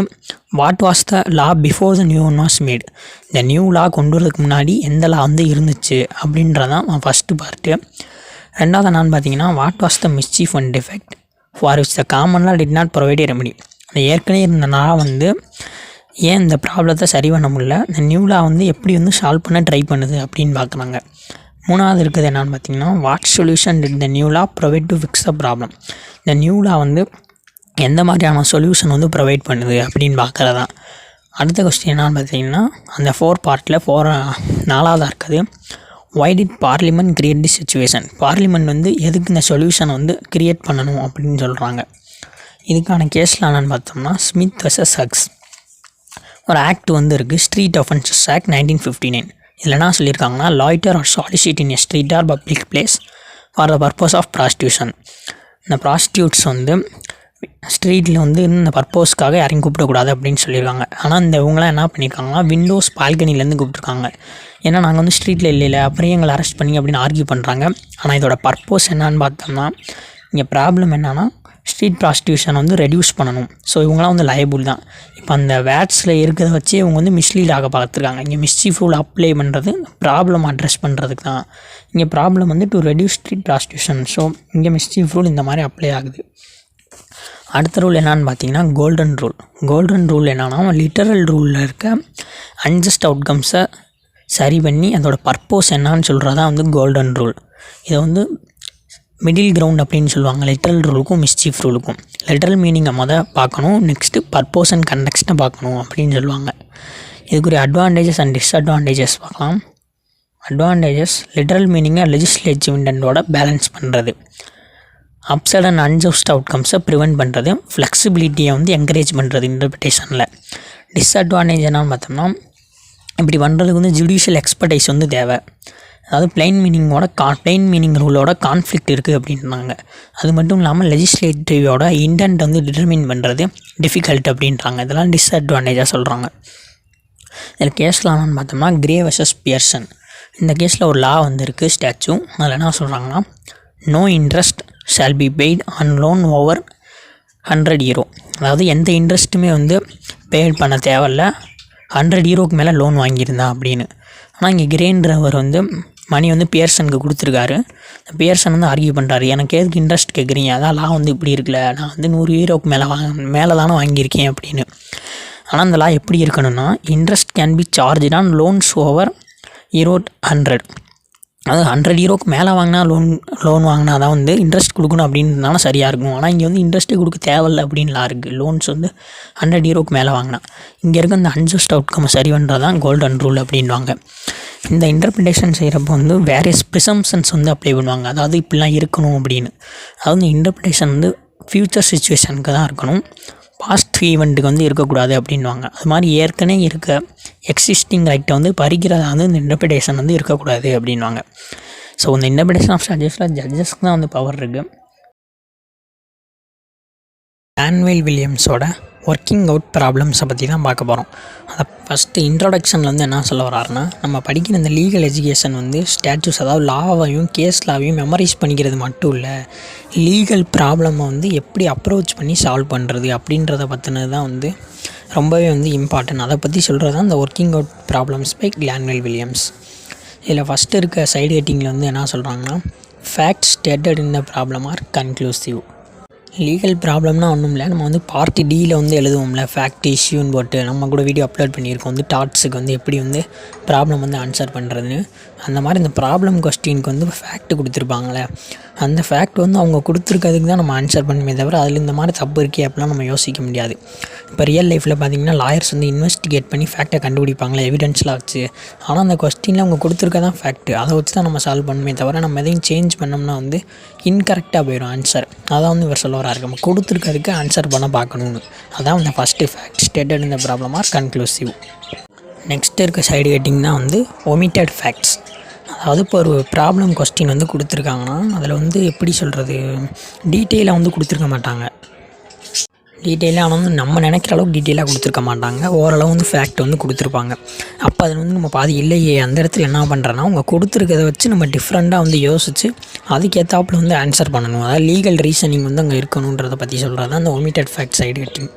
what was the law before the new one was made, இந்த நியூ லா கொண்டு வரதுக்கு முன்னாடி எந்த லா வந்து இருந்துச்சு அப்படின்றதான் ஃபஸ்ட்டு பார்ட்டு. ரெண்டாவது என்னன்னு பார்த்தீங்கன்னா, what was the mischief and defect for which the common law did not provide a remedy, அந்த ஏற்கனவே இருந்த லா வந்து ஏன் இந்த ப்ராப்ளத்தை சரி பண்ண முடியல, இந்த நியூ லா வந்து எப்படி வந்து சால்வ் பண்ண ட்ரை பண்ணுது அப்படின்னு பார்க்குறாங்க. மூணாவது இருக்குது என்னென்னு பார்த்தீங்கன்னா, what solution did the new law provide to fix the problem, இந்த நியூ லா வந்து எந்த மாதிரியான சொல்யூஷன் வந்து ப்ரொவைட் பண்ணுது அப்படின்னு பார்க்குறது தான். அடுத்த கொஸ்டின் என்னன்னு பார்த்தீங்கன்னா, அந்த 4 பார்ட்டில் 4ஆவதாக இருக்குது, why did parliament create the situation, parliament வந்து எதுக்கு இந்த சொல்யூஷனை வந்து கிரியேட் பண்ணணும் அப்படின்னு சொல்கிறாங்க. இதுக்கான கேஸில் என்னென்னு பார்த்தோம்னா, ஸ்மித் வெர்சஸ் ஹக்ஸ் ஒரு ஆக்ட் வந்து இருக்குது, ஸ்ட்ரீட் அஃபென்சஸ் ஆக்ட் 1959. இதில் என்ன சொல்லியிருக்காங்கன்னா, loiter or solicit in a street or public place for the purpose of prostitution, இந்த ப்ராஸ்டியூட்ஸ் வந்து ஸ்ட்ரீட்டில் வந்து இந்த பர்பஸ்க்காக யாரையும் கூப்பிடக்கூடாது அப்படின்னு சொல்லியிருக்காங்க. ஆனால் இவங்களாம் என்ன பண்ணியிருக்காங்கன்னா விண்டோஸ் பால்கனிலேருந்து கூப்பிட்ருக்காங்க. ஏன்னா நாங்கள் வந்து ஸ்ட்ரீட்டில் இல்லை அப்புறம் எங்களை அரெஸ்ட் பண்ணி அப்படின்னு ஆர்கியூ பண்ணுறாங்க. ஆனால் இதோட பர்பஸ் என்னன்னு பார்த்தோம்னா, இங்கே ப்ராப்ளம் என்னென்னா ஸ்ட்ரீட் ப்ராஸ்டியூஷனை வந்து ரெடியூஸ் பண்ணணும். ஸோ இவங்களாம் வந்து லயபிள் தான். இப்போ அந்த வேட்ஸில் இருக்கிறத வச்சு இவங்க வந்து மிஸ்லீட் ஆக பார்த்துருக்காங்க. இங்கே மிஸ்சீஃப் ரூல் அப்ளை பண்ணுறது ப்ராப்ளம் அட்ரெஸ் பண்ணுறதுக்கு தான். இங்கே ப்ராப்ளம் வந்து to reduce street prostitution. So இங்கே மிஸ்சீஃப் ரூல் இந்த மாதிரி அப்ளை ஆகுது. அடுத்த ரூல் என்னான்னு பார்த்தீங்கன்னா கோல்டன் ரூல். கோல்டன் ரூல் என்னன்னா லிட்டரல் ரூலில் இருக்க அன்ஜஸ்ட் அவுட்கம்ஸை சரி பண்ணி அதோட பர்பஸ் என்னான்னு சொல்கிறதா வந்து கோல்டன் ரூல். இதை வந்து மிடில் கிரவுண்ட் அப்படின்னு சொல்லுவாங்க லிட்டரல் ரூலுக்கும் மிஸ்சீஃப் ரூலுக்கும். லிட்டரல் மீனிங்கை பார்க்கணும், நெக்ஸ்ட்டு பர்பஸ் அண்ட் கண்டெக்ஸ்ட்டை பார்க்கணும் அப்படின்னு சொல்லுவாங்க. இதுக்குரிய அட்வான்டேஜஸ் அண்ட் டிஸ்அட்வான்டேஜஸ் பார்க்கலாம். அட்வான்டேஜஸ் லிட்டரல் மீனிங்கை லெஜிஸ்லேட்டிவ் இன்டென்ட்டோட பேலன்ஸ் பண்ணுறது, அப்சைட் அண்ட் அன்ஜஸ்ட் அவுட்கம்ஸை ப்ரிவெண்ட் பண்ணுறது, ஃப்ளெக்சிபிலிட்டியை வந்து என்கரேஜ் பண்ணுறது இன்டர்பிரிட்டேஷனில். டிஸ்அட்வான்டேஜ் என்னன்னு பார்த்தோம்னா இப்படி பண்ணுறதுக்கு வந்து ஜுடிஷியல் எக்ஸ்பர்டைஸ் வந்து தேவை. அதாவது பிளைன் மீனிங் ரூலோட கான்ஃப்ளிக்ட் இருக்குது அப்படின்றாங்க. அது மட்டும் இல்லாமல் லெஜிஸ்லேட்டிவோட இன்டென்ட் வந்து டிட்டர்மின் பண்ணுறது டிஃபிகல்ட் அப்படின்றாங்க. இதெல்லாம் டிஸ்அட்வான்டேஜாக சொல்கிறாங்க. இதில் கேஸ்லான்னு பார்த்தோம்னா கிரே வர்சஸ் பியர்சன். இந்த கேஸில் ஒரு லா வந்து இருக்குது ஸ்டாச்சு. அதில் என்ன சொல்கிறாங்கன்னா no interest shall be paid on loan over 100 euro. அதாவது எந்த இன்ட்ரெஸ்ட்டுமே வந்து பெய்ட் பண்ண தேவையில்ல 100 euroக்கு மேலே லோன் வாங்கியிருந்தா அப்படின்னு. ஆனால் இங்கே கிரேன்றவர் வந்து மணி வந்து பியர்சனுக்கு கொடுத்துருக்காரு. பியர்சன் வந்து ஆர்கியூ பண்ணுறாரு, எனக்கு எதுக்கு இன்ட்ரெஸ்ட் கேட்குறீங்க, அதான் லா வந்து இப்படி இருக்குல்ல, நான் வந்து 100 euroக்கு மேலே தானே வாங்கியிருக்கேன் அப்படின்னு. ஆனால் அந்த லா எப்படி இருக்கணும்னா interest can be charge on loans over 100. அதாவது 100 euroக்கு மேலே வாங்கினா லோன் வாங்கினா தான் வந்து இன்ட்ரெஸ்ட் கொடுக்கணும் அப்படின்றதுனால சரியாக இருக்கும். ஆனால் இங்கே வந்து இன்ட்ரெஸ்ட்டே கொடுக்க தேவையில்லை அப்படின்லாம் இருக்குது. லோன்ஸ் வந்து 100 euroக்கு மேலே வாங்கினா இங்கே இருக்க இந்த அன்ஜஸ்ட் அவுட்கம் சரி பண்ணுறது தான் கோல்டன் ரூல் அப்படின்வாங்க. இந்த இன்டர்பிரிட்டேஷன் செய்கிறப்போ வந்து வேரியஸ் ப்ரிசம்ப்ஷன்ஸ் வந்து அப்ளை பண்ணுவாங்க. அதாவது இப்படிலாம் இருக்கணும் அப்படின்னு. அதாவது இந்த இன்டர்பிரிட்டேஷன் வந்து ஃப்யூச்சர் சிச்சுவேஷனுக்கு தான் இருக்கணும், பாஸ்ட் ஈவெண்ட்டுக்கு வந்து இருக்கக்கூடாது அப்படின்வாங்க. அது மாதிரி ஏற்கனவே இருக்க எக்ஸிஸ்டிங் ரைட்டை வந்து பறிக்கிறதா வந்து இந்த இன்டர்பிரிட்டேஷன் வந்து இருக்கக்கூடாது அப்படின்வாங்க. ஸோ இந்த இன்டர்பிரிட்டேஷன் ஆஃப் ஜட்ஜஸ்க்கு தான் வந்து பவர் இருக்குது. டான்வெல் வில்லியம்ஸோட ஒர்க்கிங் அவுட் ப்ராப்ளம்ஸை பற்றி தான் பார்க்க போகிறோம். அதை ஃபஸ்ட்டு இன்ட்ரொடக்ஷனில் வந்து என்ன சொல்ல வர்றாருன்னா, நம்ம படிக்கிற இந்த லீகல் எஜுகேஷன் வந்து ஸ்டாச்சூஸ் அதாவது லாவையும் கேஸ் லாவையும் மெமரைஸ் பண்ணிக்கிறது மட்டும் இல்லை, லீகல் ப்ராப்ளமை வந்து எப்படி அப்ரோச் பண்ணி சால்வ் பண்ணுறது அப்படின்றத பற்றினது தான் வந்து ரொம்பவே வந்து இம்பார்ட்டன்ட். அதை பற்றி சொல்கிறது தான் இந்த working out problems by Glanville Williams. இதில் ஃபஸ்ட்டு இருக்க சைடு ஹெட்டிங்கில் வந்து என்ன சொல்கிறாங்கன்னா, facts stated in the problem are conclusive. Legal ப்ராப்ளம்னா ஒன்றும் இல்லை, நம்ம வந்து பார்ட்டி டியில் வந்து எழுதுவோம்ல ஃபேக்ட் இஷ்யூன்னு போட்டு, நம்ம கூட வீடியோ அப்லோட் பண்ணியிருக்கோம் வந்து டாட்ஸுக்கு வந்து எப்படி வந்து ப்ராப்ளம் வந்து ஆன்சர் பண்ணுறதுன்னு. அந்த மாதிரி இந்த ப்ராப்ளம் கொஸ்டினுக்கு வந்து ஃபேக்ட் கொடுத்துருப்பாங்களே, அந்த ஃபேக்ட் வந்து அவங்க கொடுத்துருக்கிறதுக்கு தான் நம்ம ஆன்சர் பண்ணுமே தவிர அதில் இந்த மாதிரி தப்பு இருக்கே அப்படிலாம் நம்ம யோசிக்க முடியாது. இப்போ ரியல் லைஃப்பில் பார்த்திங்கன்னா லாயர்ஸ் வந்து இன்வெஸ்டிகேட் பண்ணி ஃபேக்டை கண்டுபிடிப்பாங்களே எவிடன்ஸ்லாம் வச்சு. ஆனால் அந்த கொஸ்டினில் அவங்க கொடுத்துருக்க தான் ஃபேக்ட், அதை வச்சு தான் நம்ம சால்வ் பண்ணுமே தவிர நம்ம எதையும் சேஞ்ச் பண்ணோம்னா வந்து இன்கரெக்டாக போயிடும் ஆன்சர். அதான் வந்து இவர் சொல்ல வராரு, நம்ம கொடுத்துருக்கிறதுக்கு ஆன்சர் பண்ண பார்க்கணுன்னு. அதான் வந்து ஃபஸ்ட்டு ஃபேக்ட் ஸ்டேட்டட் இந்த ப்ராப்ளம் ஆர் கன்க்ளூசிவ். நெக்ஸ்ட் இருக்க சைடு ஹெட்டிங் தான் வந்து ஒமிட்டட் ஃபேக்ட்ஸ். அதாவது இப்போ ஒரு ப்ராப்ளம் கொஸ்டின் வந்து கொடுத்துருக்காங்கன்னா அதில் வந்து எப்படி சொல்கிறது, டீட்டெயிலாக வந்து கொடுத்துருக்க மாட்டாங்க. டீட்டெயிலாக ஆனால் வந்து நம்ம நினைக்கிற அளவுக்கு டீட்டெயிலாக கொடுத்துருக்க மாட்டாங்க. ஓரளவு வந்து ஃபேக்ட் வந்து கொடுத்துருப்பாங்க. அப்போ அதில் வந்து நம்ம பாதி இல்லையே அந்த இடத்துல என்ன பண்ணுறேன்னா அவங்க கொடுத்துருக்கதை வச்சு நம்ம டிஃப்ரெண்ட்டாக வந்து யோசித்து அதுக்கேற்றாப்புல வந்து ஆன்சர் பண்ணணும். அதாவது லீகல் ரீசனிங் வந்து அங்கே இருக்கணுன்றதை பற்றி சொல்கிறது தான் அந்த omitted fact side heading.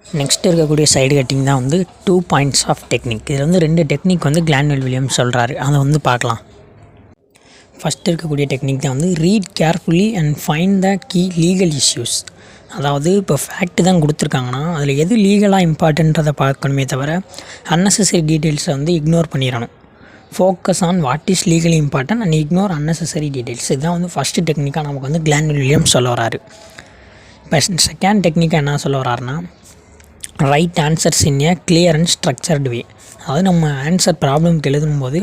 Next இருக்கக்கூடிய சைடு கட்டிங் தான் வந்து 2 பாயிண்ட்ஸ் ஆஃப் டெக்னிக். இதில் வந்து 2 டெக்னிக் வந்து டான்வெல் வில்லியம்ஸ் சொல்கிறாரு, அதை வந்து பார்க்கலாம். ஃபஸ்ட்டு இருக்கக்கூடிய டெக்னிக் தான் வந்து read carefully and find the key legal issues. அதாவது இப்போ ஃபேக்ட் தான் கொடுத்துருக்காங்கன்னா அதில் எது லீகலாக இம்பார்ட்டன்றதை பார்க்கணுமே தவிர அன்னெசரி டீட்டெயில்ஸை வந்து இக்னோர் பண்ணிடணும். Focus on what is legally important and ignore unnecessary details. இதுதான் வந்து ஃபஸ்ட்டு டெக்னிக்காக நமக்கு வந்து டான்வெல் வில்லியம்ஸ் சொல்ல வராரு. இப்போ செகண்ட் டெக்னிக்காக என்ன சொல்ல வராருன்னா, write answers in a clear and structured way. அதாவது நம்ம ஆன்சர் ப்ராப்ளம்க்கு எழுதும்போது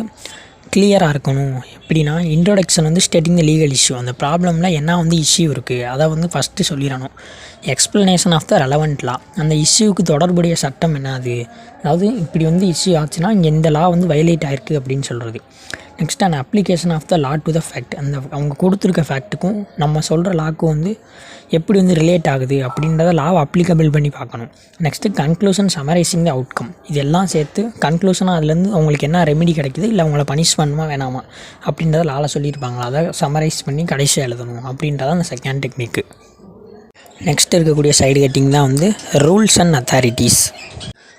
கிளியராக இருக்கணும். எப்படின்னா இன்ட்ரோடக்ஷன் வந்து ஸ்டேட்டிங் த லீகல் இஷ்யூ, அந்த ப்ராப்ளமில் என்ன வந்து இஷ்யூ இருக்குது அதை வந்து ஃபஸ்ட்டு சொல்லிடணும். எக்ஸ்ப்ளனேஷன் ஆஃப் த ரெலவெண்ட் லா, அந்த இஷ்யூவுக்கு தொடர்புடைய சட்டம் என்ன அது, அதாவது இப்படி வந்து இஷ்யூ ஆச்சுன்னா இங்கே இந்த லா வந்து வயலேட் ஆயிருக்கு அப்படின்னு சொல்கிறது. Next and application of the law to the fact, அந்த அவங்க கொடுத்துருக்க ஃபேக்ட்டுக்கும் நம்ம சொல்கிற லாக்கும் வந்து எப்படி வந்து ரிலேட் ஆகுது அப்படின்றத லாவை அப்ளிகபிள் பண்ணி பார்க்கணும். நெக்ஸ்ட்டு கன்க்ளூஷன் சமரைசிங் த அவுட்கம், இதெல்லாம் சேர்த்து கன்க்ளூஷனாக அதுலேருந்து அவங்களுக்கு என்ன ரெமெடி கிடைக்குது, இல்லை அவங்கள பனிஷ் பண்ணுமா வேணாமா அப்படின்றத லாவில் சொல்லியிருப்பாங்க, அதை சமரைஸ் பண்ணி கடைசியாக எழுதணும் அப்படின்றத அந்த செகண்ட் டெக்னிக்கு. நெக்ஸ்ட் இருக்கக்கூடிய சைடு கட்டிங் தான் வந்து rules and authorities.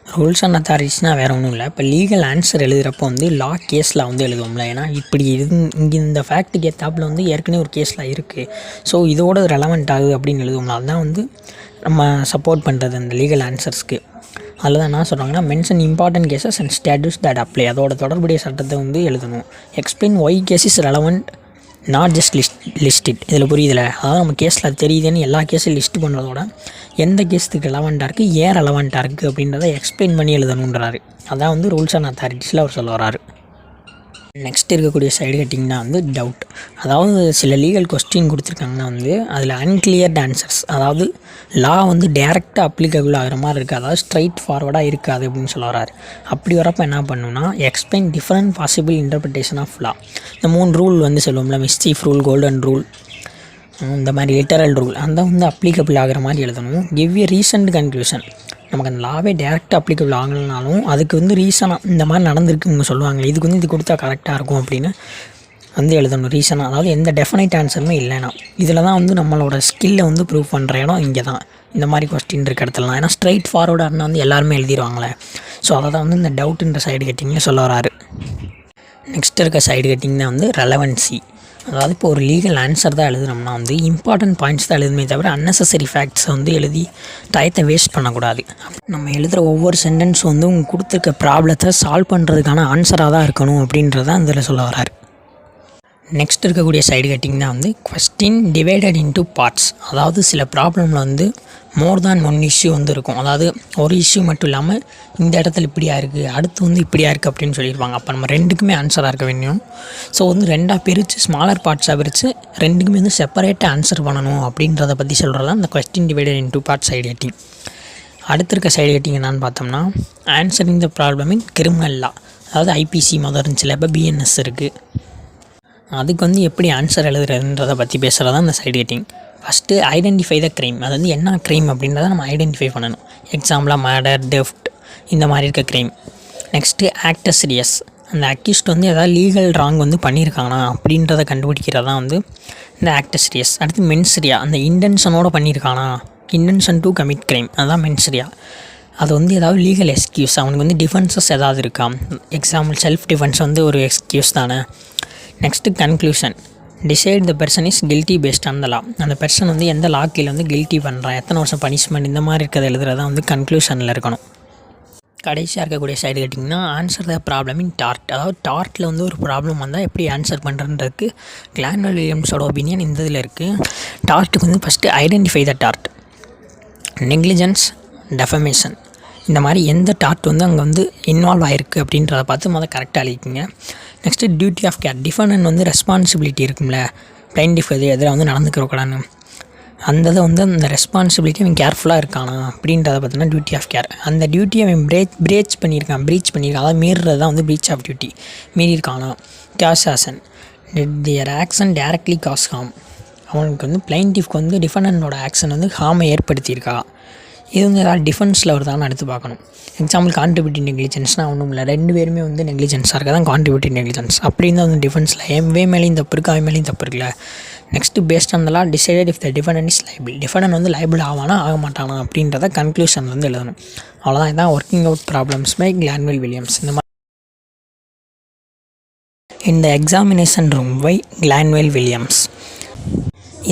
Rules and அத்தாரிட்டிஸ்னால் வேறு ஒன்றும் இல்லை. இப்போ லீகல் ஆன்சர் எழுதுகிறப்போ வந்து லா கேஸில் வந்து எழுதுவோம்ல, ஏன்னா இப்படி இங்கே இந்த ஃபேக்ட்டுக்கு ஏற்றாப்பில் வந்து ஏற்கனவே ஒரு கேஸில் இருக்குது, ஸோ இதோட ரெலவெண்ட் ஆகுது அப்படின்னு எழுதுவோம்ல, அதுதான் வந்து நம்ம சப்போர்ட் பண்ணுறது அந்த லீகல் ஆன்சர்ஸ்க்கு. அதில் தான் என்ன சொல்கிறாங்கன்னா, mention important cases and statutes that apply, அதோட தொடர்புடைய சட்டத்தை வந்து எழுதணும். Explain why case is relevant not just listed, இதில் புரியுதில்ல, அதாவது நம்ம கேஸில் அது தெரியுதுன்னு எல்லா கேஸையும் லிஸ்ட்டு பண்ணுறதோட எந்த கேஸுக்கு ரெலவெண்ட்டாக இருக்குது, ஏன் ரெலவெண்ட்டாக இருக்குது அப்படின்றத எக்ஸ்பிளைன் பண்ணி எழுதணுன்றாரு. அதான் வந்து ரூல்ஸ் அண்ட் அத்தாரிட்டிஸில் அவர் சொல்ல வராரு. நெக்ஸ்ட் இருக்கக்கூடிய சைடு கட்டிங்னா வந்து டவுட், அதாவது சில லீகல் கொஸ்டின் கொடுத்துருக்காங்கன்னா வந்து அதில் அன்கிளியர்ட் ஆன்சர்ஸ், அதாவது லா வந்து டேரெக்டாக அப்ளிகபிள் ஆகிற மாதிரி இருக்குது, அதாவது ஸ்ட்ரைட் ஃபார்வர்டாக இருக்காது அப்படின்னு சொல்ல வராரு. அப்படி வரப்போ என்ன பண்ணணும்னா, explain different possible interpretation of law, இந்த 3 ரூல் வந்து சொல்லுவோம்ல, மிஸ்சீஃப் ரூல், கோல்டன் ரூல், இந்த மாதிரி லிட்டரல் ரூல், அந்த வந்து அப்ளிகபிள் ஆகிற மாதிரி எழுதணும். கிவ் ஏ ரீசன்ட் கன்க்ளூஷன், நமக்கு அந்த லாவே டேரெக்டாக அப்ளிகபிள் ஆகலைனாலும் அதுக்கு வந்து ரீசனாக இந்த மாதிரி நடந்திருக்குங்க சொல்லுவாங்க, இதுக்கு வந்து இது கொடுத்தா கரெக்டாக இருக்கும் அப்படின்னு வந்து எழுதணும் ரீசனாக. அதாவது எந்த டெஃபினைட் ஆன்சருமே இல்லைனா, இதில் தான் வந்து நம்மளோட ஸ்கில்லை வந்து ப்ரூவ் பண்ணுற இடம் இங்கே தான், இந்த மாதிரி கொஸ்டின் இருக்க இடத்துலலாம். ஏன்னா ஸ்ட்ரைட் ஃபார்வர்டாக இருந்தால் வந்து எல்லாருமே எழுதிடுவாங்களே, ஸோ அதை தான் வந்து இந்த டவுட்டுன்ற சைடு கட்டிங்கில் சொல்ல வராரு. நெக்ஸ்ட் இருக்க சைடு கட்டிங் தான் வந்து ரெலவன்சி, அதாவது இப்போ ஒரு லீகல் ஆன்சர் தான் எழுதுனோம்னா வந்து இம்பார்ட்டன்ட் பாயிண்ட்ஸ் தான் எழுதுமே தவிர அன்னெசரி ஃபேக்ட்ஸை வந்து எழுதி டயத்தை வேஸ்ட் பண்ணக்கூடாது. நம்ம எழுதுகிற ஒவ்வொரு சென்டென்ஸும் வந்து உங்கள் கொடுத்துருக்க ப்ராப்ளத்தை சால்வ் பண்ணுறதுக்கான ஆன்சராக தான் இருக்கணும் அப்படின்றதான் இதில் சொல்ல வராரு. நெக்ஸ்ட் இருக்கக்கூடிய சைடு கட்டிங் தான் வந்து கொஸ்டின் டிவைடட் இன்டூ பார்ட்ஸ், அதாவது சில ப்ராப்ளமில் வந்து மோர் தேன் ஒன் இஷ்யூ வந்து இருக்கும், அதாவது ஒரு இஷ்யூ மட்டும் இல்லாமல் இந்த இடத்துல இப்படியா இருக்குது, அடுத்து வந்து இப்படியா இருக்குது அப்படின்னு சொல்லியிருப்பாங்க. அப்போ நம்ம ரெண்டுக்குமே ஆன்சராக இருக்க வேணும். ஸோ வந்து ரெண்டாக பிரித்து ஸ்மாலர் பார்ட்ஸாக பிரித்து ரெண்டுக்குமே வந்து செப்பரேட்டாக ஆன்சர் பண்ணணும் அப்படின்றத பற்றி சொல்கிறது தான் இந்த question divided into parts side cutting. அடுத்து இருக்க சைடு கட்டிங் என்னான்னு பார்த்தோம்னா, ஆன்சரிங் த ப்ராப்ளம் இன் கிரிமினல் லா, அதாவது ஐபிசி முதல் இருந்துச்சுல, இப்போ பிஎன்எஸ் இருக்குது, அதுக்கு வந்து எப்படி ஆன்சர் எழுதுறதுன்றதை பற்றி பேசுகிறது தான் இந்த சைடு கட்டிங். ஃபஸ்ட்டு ஐடென்டிஃபை த க்ரைம், அது வந்து என்ன க்ரைம் அப்படின்றத நம்ம ஐடென்டிஃபை பண்ணணும். எக்ஸாம்பிளாக மர்டர், டெஃப்ட், இந்த மாதிரி இருக்க க்ரைம். நெக்ஸ்ட்டு ஆக்டஸ் ரியஸ், அந்த அக்யூஸ்ட் வந்து எதாவது லீகல் ராங் வந்து பண்ணியிருக்கானா அப்படின்றத கண்டுபிடிக்கிறது தான் வந்து இந்த ஆக்டஸ் ரியஸ். அடுத்து மென்ஸ்ரியா, அந்த இன்டென்ஷனோடு பண்ணியிருக்கானா, இன்டென்ஷன் டு கமிட் க்ரைம், அதுதான் மென்ஸ்ரியா. அது வந்து ஏதாவது லீகல் எக்ஸ்கியூஸ், அவனுக்கு வந்து டிஃபென்சஸ் ஏதாவது இருக்கா, எக்ஸாம்பிள் செல்ஃப் டிஃபென்ஸ் வந்து ஒரு எக்ஸ்கியூஸ் தானே. Next conclusion, decide the person is guilty based on the law, அந்த பர்சன் வந்து எந்த லா கீழே வந்து கில்ட்டி பண்ணுறான், எத்தனை வருஷம் பனிஷ்மெண்ட், இந்த மாதிரி இருக்கிறத எழுதுறதா வந்து கன்க்ளூஷனில் இருக்கணும். கடைசியாக இருக்கக்கூடிய சைடு கேட்டிங்கன்னா answer the problem in tort, அதாவது டார்ட்டில் வந்து ஒரு ப்ராப்ளம் வந்தால் எப்படி ஆன்சர் பண்ணுறதுக்கு கிளான்வெல் வில்லியம்ஸோட ஒப்பீனியன் இந்த இதில் இருக்குது. டார்ட்டுக்கு வந்து first identify the tort, negligence, defamation, இந்த மாதிரி எந்த டார்ட் வந்து அங்கே வந்து இன்வால்வ் ஆகிருக்கு அப்படின்றத பார்த்து முதல்ல கரெக்டாக அழிக்குங்க. Next duty of care, defendant வந்து ரெஸ்பான்சிபிலிட்டி இருக்கும்ல, பிளைண்டிஃப் எதிராக வந்து நடந்துக்கிறக்கூடாதுன்னு, அந்த இதை வந்து அந்த ரெஸ்பான்சிபிலிட்டி அவன் கேர்ஃபுல்லாக இருக்கானா அப்படின்றத பார்த்தீங்கன்னா டியூட்டி ஆஃப் கேர். அந்த டியூட்டி அவன் ப்ரீச் பண்ணியிருக்கான், அதாவது மீறுறது தான் வந்து ப்ரீச் ஆஃப் டியூட்டி, மீறியிருக்கானா. Causation, their action directly cause harm, அவனுக்கு வந்து பிளைண்டிஃப்க்கு வந்து டிஃபெண்டனோட ஆக்ஷன் வந்து ஹார்மை ஏற்படுத்தியிருக்கா, இது வந்து ஏதாவது டிஃபென்ஸில் வருதான்னு எடுத்து பார்க்கணும். எக்ஸாம்பிள் கான்ட்ரிபியூட்டிவ் நெக்லிஜென்ஸ்னால் ஒன்றும் இல்லை, 2 பேருமே வந்து நெக்லிஜென்ஸாக இருக்க தான் கான்ட்ரிபியூட்டிவ் நெக்லிஜென்ஸ், அப்படின்னு தான் வந்து டிஃபென்ஸில் எம்வே மேலேயும் தப்பு இருக்குது, அவன் மேலேயும் தப்பு இருக்குல்ல. Next based on the law decided if the defendant is liable, defendant வந்து லைபிள் ஆவானா ஆக மாட்டானா அப்படின்றத கன்க்ளூஷன் வந்து எழுதணும். அவ்வளோதான், இதுதான் working out problems by Glanville Williams. இந்த மாதிரி இந்த examination room by Glanville Williams.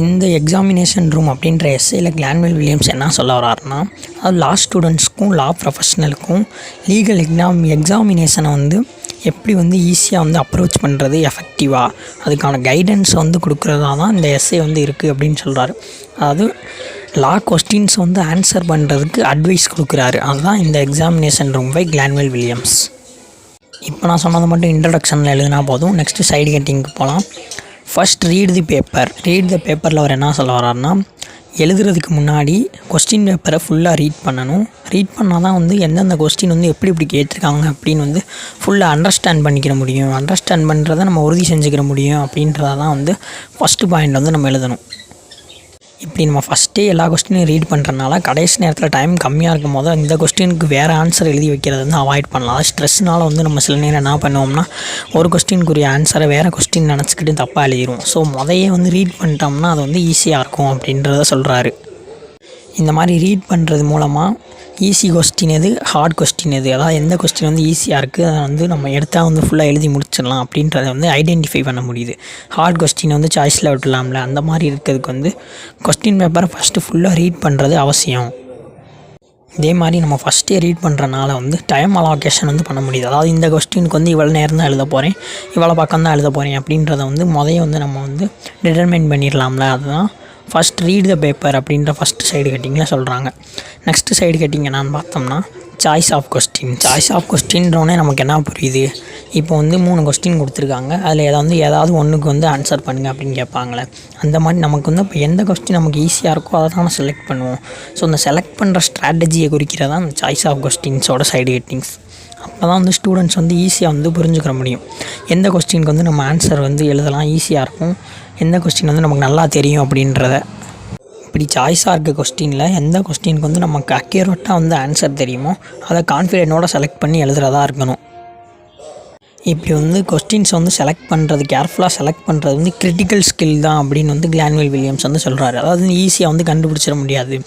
இந்த எக்ஸாமினேஷன் ரூம் அப்படின்ற எஸ்ஸேயில் கிளான்வெல் வில்லியம்ஸ் என்ன சொல்ல வர்றாருன்னா, அது லா ஸ்டூடெண்ட்ஸ்க்கும் லா ப்ரொஃபஷனலுக்கும் லீகல் எக்ஸாமினேஷனை வந்து எப்படி வந்து ஈஸியாக வந்து அப்ரோச் பண்ணுறது எஃபெக்டிவாக, அதுக்கான கைடன்ஸை வந்து கொடுக்குறதா தான் இந்த எஸ்ஸே வந்து இருக்குது அப்படின்னு சொல்கிறாரு. அதாவது லா கொஸ்டின்ஸ் வந்து ஆன்சர் பண்ணுறதுக்கு அட்வைஸ் கொடுக்குறாரு. அதுதான் இந்த examination room by Glanville Williams. இப்போ நான் சொன்னது மட்டும் இன்ட்ரடக்ஷனில் எழுதினா போதும். நெக்ஸ்ட்டு சைடு கட்டிங்க்கு போகலாம். First read the paper. Read the பேப்பரில் அவர் என்ன சொல்ல வர்றாருன்னா, எழுதுறதுக்கு முன்னாடி கொஸ்டின் பேப்பரை ஃபுல்லாக ரீட் பண்ணணும். ரீட் பண்ணால் தான் வந்து எந்தெந்த கொஸ்டின் வந்து எப்படி கேட்டிருக்காங்க அப்படின்னு வந்து ஃபுல்லாக அண்டர்ஸ்டாண்ட் பண்ணிக்கிற முடியும். அண்டர்ஸ்டாண்ட் பண்ணுறதை நம்ம உறுதி செஞ்சுக்கிற முடியும் அப்படின்றதான் வந்து ஃபஸ்ட்டு பாயிண்ட் வந்து நம்ம எழுதணும். இப்படி நம்ம ஃபஸ்ட்டே எல்லா கொஸ்டினையும் ரீட் பண்ணுறதுனால கடைசி நேரத்தில் டைம் கம்மியாக இருக்கும் போது இந்த கொஸ்டினுக்கு வேறு ஆன்சர் எழுதி வைக்கிறது வந்து அவாய்ட் பண்ணலாம். ஸ்ட்ரெஸ்னால் வந்து நம்ம சில நேரம் என்ன பண்ணுவோம்னா ஒரு கொஸ்டினுக்குரிய ஆன்சரை வேறு கொஸ்டின் நினச்சிக்கிட்டு தப்பாக எழுதிடும். ஸோ முதையே வந்து ரீட் பண்ணிட்டோம்னா அது வந்து ஈஸியாக இருக்கும் அப்படின்றத சொல்கிறாரு. இந்த மாதிரி ரீட் பண்ணுறது மூலமாக ஈஸி கொஸ்டின் எது, ஹார்ட் கொஸ்டின் எது, அதாவது எந்த கொஸ்டின் வந்து ஈஸியாக இருக்குது அதை வந்து நம்ம எடுத்தால் வந்து ஃபுல்லாக எழுதி முடிச்சிடலாம் அப்படின்றத வந்து ஐடென்டிஃபை பண்ண முடியுது. ஹார்ட் கொஸ்டின் வந்து சாய்ஸில் விட்டுலாம்ல, அந்த மாதிரி இருக்கிறதுக்கு வந்து கொஸ்டின் பேப்பரை ஃபஸ்ட்டு ஃபுல்லாக ரீட் பண்ணுறது அவசியம். இதே மாதிரி நம்ம ஃபஸ்ட்டே ரீட் பண்ணுறனால வந்து டைம் அலோகேஷன் வந்து பண்ண முடியுது. அதாவது இந்த கொஸ்டினுக்கு வந்து இவ்வளோ நேரம் தான் எழுத போகிறேன், இவ்வளோ பக்கம் தான் எழுத போகிறேன் அப்படின்றத வந்து நம்ம வந்து டிட்டர்மைன் பண்ணிடலாம்ல. அதுதான் ஃபஸ்ட் ரீட் த பேப்பர் அப்படின்ற ஃபஸ்ட்டு சைடு கட்டிங்கில் சொல்கிறாங்க. நெக்ஸ்ட்டு சைடு கட்டிங் என்னான்னு பார்த்தோம்னா சாய்ஸ் ஆஃப் கொஸ்டின்றோடனே நமக்கு என்ன புரியுது, இப்போ வந்து 3 கொஸ்டின் கொடுத்துருக்காங்க, அதில் ஏதாவது ஒன்றுக்கு வந்து ஆன்சர் பண்ணுங்கள் அப்படின்னு கேட்பாங்களே, அந்த மாதிரி நமக்கு வந்து இப்போ எந்த கொஸ்டின் நமக்கு ஈஸியாக இருக்கோ அதை தான் நம்ம செலக்ட் பண்ணுவோம். ஸோ அந்த செலக்ட் பண்ணுற ஸ்ட்ராட்டஜியை குறிக்கிறதா அந்த சாய்ஸ் ஆஃப் கொஸ்டின்ஸோட சைடு கட்டிங்ஸ். அப்போ தான் வந்து ஸ்டூடெண்ட்ஸ் வந்து ஈஸியாக வந்து புரிஞ்சுக்கிற முடியும். எந்த கொஸ்டினுக்கு வந்து நம்ம ஆன்சர் வந்து எழுதலாம் ஈஸியாக இருக்கும், எந்த கொஸ்டின் வந்து நமக்கு நல்லா தெரியும் அப்படின்றத. இப்படி சாய்ஸாக இருக்க கொஸ்டினில் எந்த கொஸ்டினுக்கு வந்து நமக்கு அக்யூரேட்டாக வந்து ஆன்சர் தெரியுமோ அதை கான்ஃபிடென்ட்டோட செலக்ட் பண்ணி எழுதுறதா இருக்கணும். இப்படி வந்து கொஸ்டின்ஸ் வந்து செலக்ட் பண்ணுறது, கேர்ஃபுல்லாக செலக்ட் பண்ணுறது வந்து கிரிட்டிக்கல் ஸ்கில் தான் அப்படின்னு வந்து கிளான்வெல் வில்லியம்ஸ் வந்து சொல்கிறாரு. அதாவது ஈஸியாக வந்து கண்டுபிடிச்சிட முடியாது.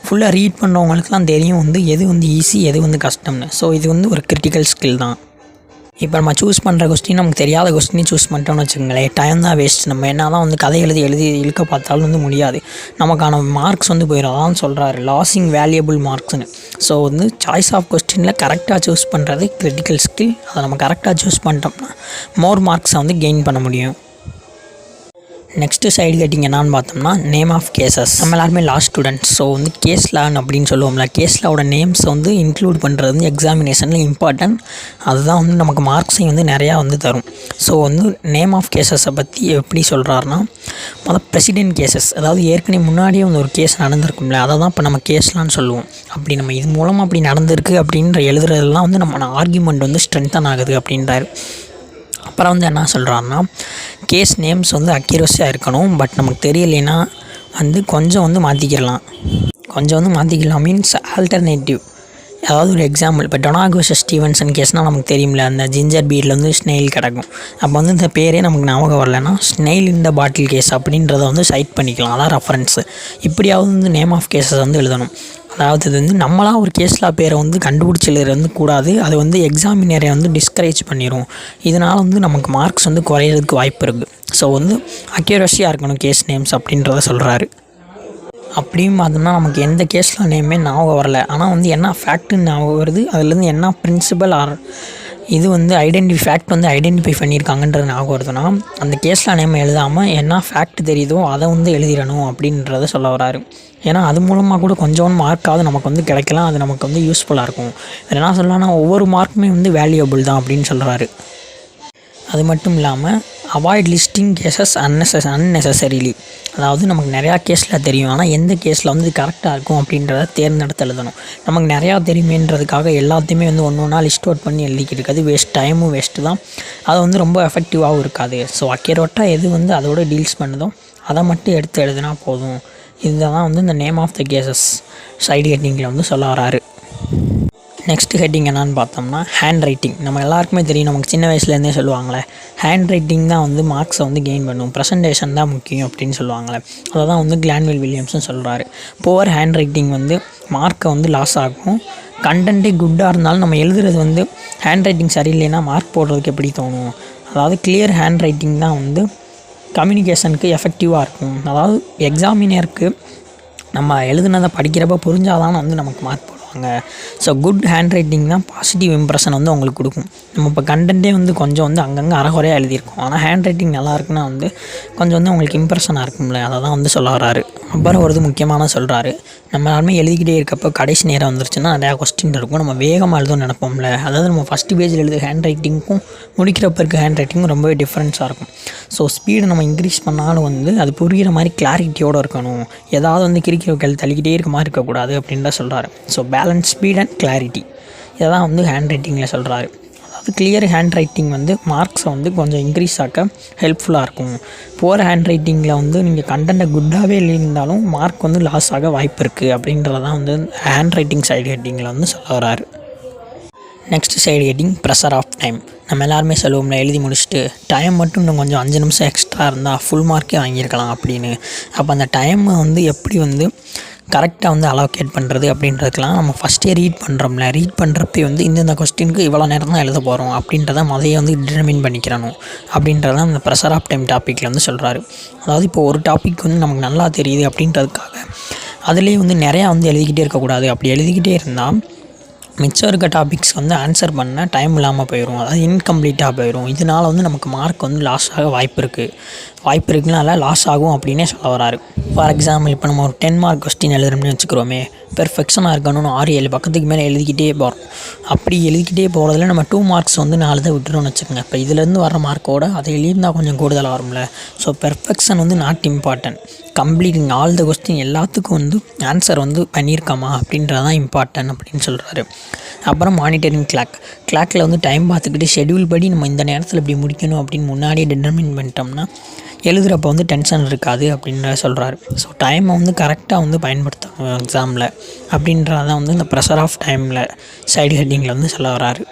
ஃபுல்லாக ரீட் பண்ணுறவங்களுக்குலாம் தெரியும் வந்து எது வந்து ஈஸி எது வந்து கஷ்டம்னு. ஸோ இது வந்து ஒரு கிரிட்டிக்கல் ஸ்கில் தான். இப்போ நம்ம சூஸ் பண்ணுற கொஸ்டின் நமக்கு தெரியாத கொஸ்டினையும் சூஸ் பண்ணிட்டோம்னு வச்சுக்கோங்களேன், டைம் தான் வேஸ்ட். நம்ம என்ன தான் வந்து கதை எழுதி இழுக்க பார்த்தாலும் வந்து முடியாது, நமக்கான மார்க்ஸ் வந்து போயிடும். அதான் சொல்கிறாரு லாஸிங் வேல்யூபிள் மார்க்ஸ்னு. ஸோ வந்து சாய்ஸ் ஆஃப் கொஸ்டினில் கரெக்டாக சூஸ் பண்ணுறது கிரிட்டிக்கல் ஸ்கில். அதை நம்ம கரெக்டாக சூஸ் பண்ணிட்டோம்னா மோர் மார்க்ஸை வந்து கெயின் பண்ண முடியும். நெக்ஸ்ட்டு சைடு கட்டிங் என்னான்னு பார்த்தோம்னா நேம் ஆஃப் கேசஸ். நம்ம எல்லாருமே லா ஸ்டூடெண்ட்ஸ். ஸோ வந்து கேஸ் லான் அப்படின்னு சொல்லுவோம்ல, கேஸ் லாவோட நேம்ஸை வந்து இன்க்ளூட் பண்ணுறது வந்து எக்ஸாமினேஷனில் இம்பார்ட்டன்ட். அதுதான் வந்து நமக்கு மார்க்ஸையும் வந்து நிறையா வந்து தரும். ஸோ வந்து நேம் ஆஃப் கேசஸை பற்றி எப்படி சொல்கிறாருன்னா, ப்ரெசிடென்ட் கேசஸ், அதாவது ஏற்கனவே முன்னாடியே வந்து ஒரு கேஸ் நடந்திருக்கும்ல, அதை தான் இப்போ நம்ம கேஸ்லான்னு சொல்லுவோம். அப்படி நம்ம இது மூலமாக அப்படி நடந்திருக்கு அப்படின்ற எழுதுறதுலாம் வந்து நம்ம ஆர்கியூமெண்ட் வந்து ஸ்ட்ரென்தன் ஆகுது அப்படின்றாரு. அப்புறம் வந்து என்ன சொல்கிறாருன்னா, கேஸ் நேம்ஸ் வந்து அக்யூரஸியாக இருக்கணும், பட் நமக்கு தெரியலைன்னா வந்து கொஞ்சம் வந்து மாற்றிக்கலாம் மீன்ஸ் ஆல்டர்னேட்டிவ். அதாவது ஒரு எக்ஸாம்பிள், இப்போ டொனாகோ ஸ்டீவன்சன் கேஸ்னால் நமக்கு தெரியும்ல, அந்த ஜிஞ்சர் பீரில் வந்து ஸ்னெயில் கிடக்கும். அப்போ வந்து இந்த பேரே நமக்கு ஞாபகம் வரலைன்னா ஸ்னெயில் இன் த பாட்டில் கேஸ் அப்படின்றத வந்து சைட் பண்ணிக்கலாம், அதான் ரெஃபரன்ஸு. இப்படியாவது வந்து நேம் ஆஃப் கேஸஸ் வந்து எழுதணும். அதாவது இது வந்து நம்மளாம் ஒரு கேஸ்லா பேரை வந்து கண்டுபிடிச்சி எழுதுறது வந்து கூடாது, அது வந்து எக்ஸாமினரை வந்து டிஸ்கரேஜ் பண்ணிடும். இதனால் வந்து நமக்கு மார்க்ஸ் வந்து குறையிறதுக்கு வாய்ப்பு இருக்குது. ஸோ வந்து அக்யூரஸியாக இருக்கணும் கேஸ் நேம்ஸ் அப்படின்றத சொல்கிறாரு. அப்படியும் பார்த்தோம்னா நமக்கு எந்த கேஸில் நேமே ஞாபகம் வரல, ஆனால் வந்து என்ன ஃபேக்ட்டுன்னு ஞாபகம் வருது, அதுலேருந்து என்ன பிரின்சிபல் ஆர் இது வந்து ஃபேக்ட் வந்து ஐடென்டிஃபை பண்ணியிருக்காங்கன்றது ஞாபகம் வருதுன்னா அந்த கேஸில் நேம் எழுதாமல் என்ன ஃபேக்ட் தெரியுதோ அதை வந்து எழுதிடணும் அப்படின்றத சொல்ல வராரு. ஏன்னா அது மூலமாக கூட கொஞ்சம் மார்க்காவது நமக்கு வந்து கிடைக்கலாம், அது நமக்கு வந்து யூஸ்ஃபுல்லாக இருக்கும். என்ன சொல்லலாம்னா ஒவ்வொரு மார்க்குமே வந்து வேல்யூபிள் தான் அப்படின்னு சொல்கிறாரு. அது மட்டும் இல்லாமல் அவாய்ட் லிஸ்டிங் கேசஸ் அன்னெசரிலி. அதாவது நமக்கு நிறையா கேஸில் தெரியும், ஆனால் எந்த கேஸில் வந்து கரெக்டாக இருக்கும் அப்படின்றத தேர்ந்தெடுத்து எழுதணும். நமக்கு நிறையா தெரியுமேன்றதுக்காக எல்லாத்தையுமே வந்து ஒன்று ஒன்றா லிஸ்ட் அவுட் பண்ணி எழுதிக்கிட்டு இருக்காது, டைமும் வேஸ்ட்டு தான், அது வந்து ரொம்ப எஃபெக்டிவாகவும் இருக்காது. ஸோ அக்யூரேட்டாக எது வந்து அதோட டீல்ஸ் பண்ணுதோ அதை மட்டும் எடுத்து எழுதினா போதும். இதுதான் வந்து இந்த name of the cases side ஹெட்டிங்கில் வந்து சொல்ல வராரு. நெக்ஸ்ட்டு ஹெட்டிங் என்னான்னு பார்த்தோம்னா ஹேண்ட் ரைட்டிங். நம்ம எல்லாருக்குமே தெரியும், நமக்கு சின்ன வயசுலேருந்தே சொல்லுவாங்களே ஹேண்ட் ரைட்டிங் தான் வந்து மார்க்ஸை வந்து கெயின் பண்ணும், ப்ரெசன்டேஷன் தான் முக்கியம் அப்படின்னு சொல்லுவாங்களே. அதை தான் வந்து கிளான்வெல் வில்லியம்ஸும் சொல்கிறாரு. புவர் ஹேண்ட் ரைட்டிங் வந்து மார்க்கை வந்து லாஸ் ஆகும். கண்டென்ட்டே குட்டாக இருந்தாலும் நம்ம எழுதுறது வந்து ஹேண்ட் ரைட்டிங் சரியில்லைன்னா மார்க் போடுறதுக்கு எப்படி தோணும். அதாவது கிளியர் ஹேண்ட் ரைட்டிங் தான் வந்து கம்யூனிகேஷனுக்கு எஃபெக்டிவாக இருக்கும். அதாவது எக்ஸாமினருக்கு நம்ம எழுதுனதை படிக்கிறப்ப புரிஞ்சாதான் வந்து நமக்கு மார்க் போடுவாங்க. ஸோ குட் ஹேண்ட் ரைட்டிங் தான் பாசிட்டிவ் இம்ப்ரெஷன் வந்து உங்களுக்கு கொடுக்கும். நம்ம இப்போ கண்டென்ட்டே வந்து கொஞ்சம் வந்து அங்கங்கே அரைகுறையாக எழுதியிருக்கோம், ஆனால் ஹேண்ட் ரைட்டிங் நல்லா இருக்குன்னா வந்து கொஞ்சம் வந்து உங்களுக்கு இம்ப்ரெஷனாக இருக்கும்ல, அதை தான் வந்து சொல்ல வராரு. அப்புறம் ஒரு முக்கியமான சொல்கிறாரு, நம்ம எல்லாருமே எழுதிக்கிட்டே இருக்கப்போ கடைசி நேரம் வந்துருச்சுன்னா நிறையா கொஸ்டின் இருக்கும், நம்ம வேகமாக எழுதும் நினைப்போம்ல. அதாவது நம்ம ஃபஸ்ட்டு பேஜில் எழுது ஹேண்ட் ரைட்டிங்க்கும் முடிக்கிறப்ப இருக்க ஹேண்ட் ரைட்டிங்கும் ரொம்பவே டிஃப்ரென்ஸாக இருக்கும். ஸோ ஸ்பீடை நம்ம இன்க்ரீஸ் பண்ணாலும் அது புரிகிற மாதிரி கிளாரிட்டியோடு இருக்கணும். ஏதாவது கிரிக்கிற தள்ளிக்கிட்டே இருக்க மாதிரி இருக்கக்கூடாது அப்படின்ற சொல்கிறாரு. So balance, speed and clarity இதை தான் ஹேண்ட் ரைட்டிங்கில் சொல்கிறாரு. கிளியர் ஹேண்ட் ரைட்டிங் மார்க்ஸை கொஞ்சம் இன்க்ரீஸ் ஆக்க ஹெல்ப்ஃபுல்லாக இருக்கும். போகிற ஹேண்ட் ரைட்டிங்கில் நீங்கள் கண்டென்ட்டை குட்டாகவே எழுதியிருந்தாலும் மார்க் லாஸ் ஆக வாய்ப்பு இருக்குது அப்படின்றதான் ஹேண்ட் ரைட்டிங் சைடு ஹெட்டிங்கில் சொல்ல வராரு. Next side heading pressure of time. நம்ம எல்லாருமே சொல்லுவோம்ல, எழுதி முடிச்சுட்டு டைம் மட்டும் இன்னும் கொஞ்சம் 5 நிமிஷம் எக்ஸ்ட்ரா இருந்தால் ஃபுல் மார்க்கே வாங்கியிருக்கலாம் அப்படின்னு. அப்போ அந்த டைமை எப்படி கரெக்டாக அலோகேட் பண்ணுறது அப்படின்றதுக்கெலாம் நம்ம ஃபஸ்ட்டே ரீட் பண்ணுறோம்ல, ரீட் பண்ணுறப்பே இந்தந்த கொஸ்டினுக்கு இவ்வளோ நேரம் தான் எழுத போகிறோம் அப்படின்றத அதையே டிட்டர்மின் பண்ணிக்கிறணும் அப்படின்றதான் அந்த ப்ரெஷர் ஆஃப் டைம் டாப்பிக்கில் சொல்கிறாரு. அதாவது இப்போ ஒரு டாபிக் நமக்கு நல்லா தெரியுது அப்படின்றதுக்காக அதுலேயே நிறையா எழுதிக்கிட்டே இருக்கக்கூடாது. அப்படி எழுதிக்கிட்டே இருந்தால் மிச்சம் இருக்க டாபிக்ஸ் ஆன்சர் பண்ண டைம் இல்லாமல் போயிடும், அதாவது இன்கம்ப்ளீட்டாக போயிடும். இதனால் நமக்கு மார்க் லாஸ் ஆக வாய்ப்பு இருக்குனால லாஸ் ஆகும் அப்படின்னே சொல்ல வராரு. ஃபார் எக்ஸாம்பிள், இப்போ நம்ம ஒரு 10 மார்க் கொஸ்டின் எழுதுறோம்னு வச்சுக்கிறோமே, பெர்ஃபெக்ஷனாக இருக்கணும்னு 6-7 பக்கத்துக்கு மேலே எழுதிக்கிட்டே போகிறோம். அப்படி எழுதிக்கிட்டே போகிறதுல நம்ம 2 மார்க்ஸ் 4 தான் விட்டுறோம்னு வச்சுக்கோங்க. இப்போ இதுலேருந்து வர மார்க்கோட அதை எழுதியிருந்தால் கொஞ்சம் கூடுதலாக வரும்ல. So perfection not important, completing all the question எல்லாத்துக்கும் ஆன்சர் பண்ணியிருக்காமா அப்படின்றதான் இம்பார்ட்டன்ட் அப்படின்னு சொல்கிறாரு. அப்புறம் மானிட்டரிங் கிளாக்கில் டைம் பார்த்துக்கிட்டு ஷெடியூல் படி நம்ம இந்த நேரத்தில் இப்படி முடிக்கணும் அப்படின்னு முன்னாடியே டிட்டர்மின் பண்ணிட்டோம்னா எழுதுகிறப்ப டென்ஷன் இருக்காது அப்படின்ற சொல்கிறாரு. ஸோ டைமை கரெக்டாக பயன்படுத்தணும் எக்ஸாமில் அப்படின்றதான் இந்த ப்ரெஷர் ஆஃப் டைமில் சைடு ஹெட்டிங்கில் சொல்ல வராரு.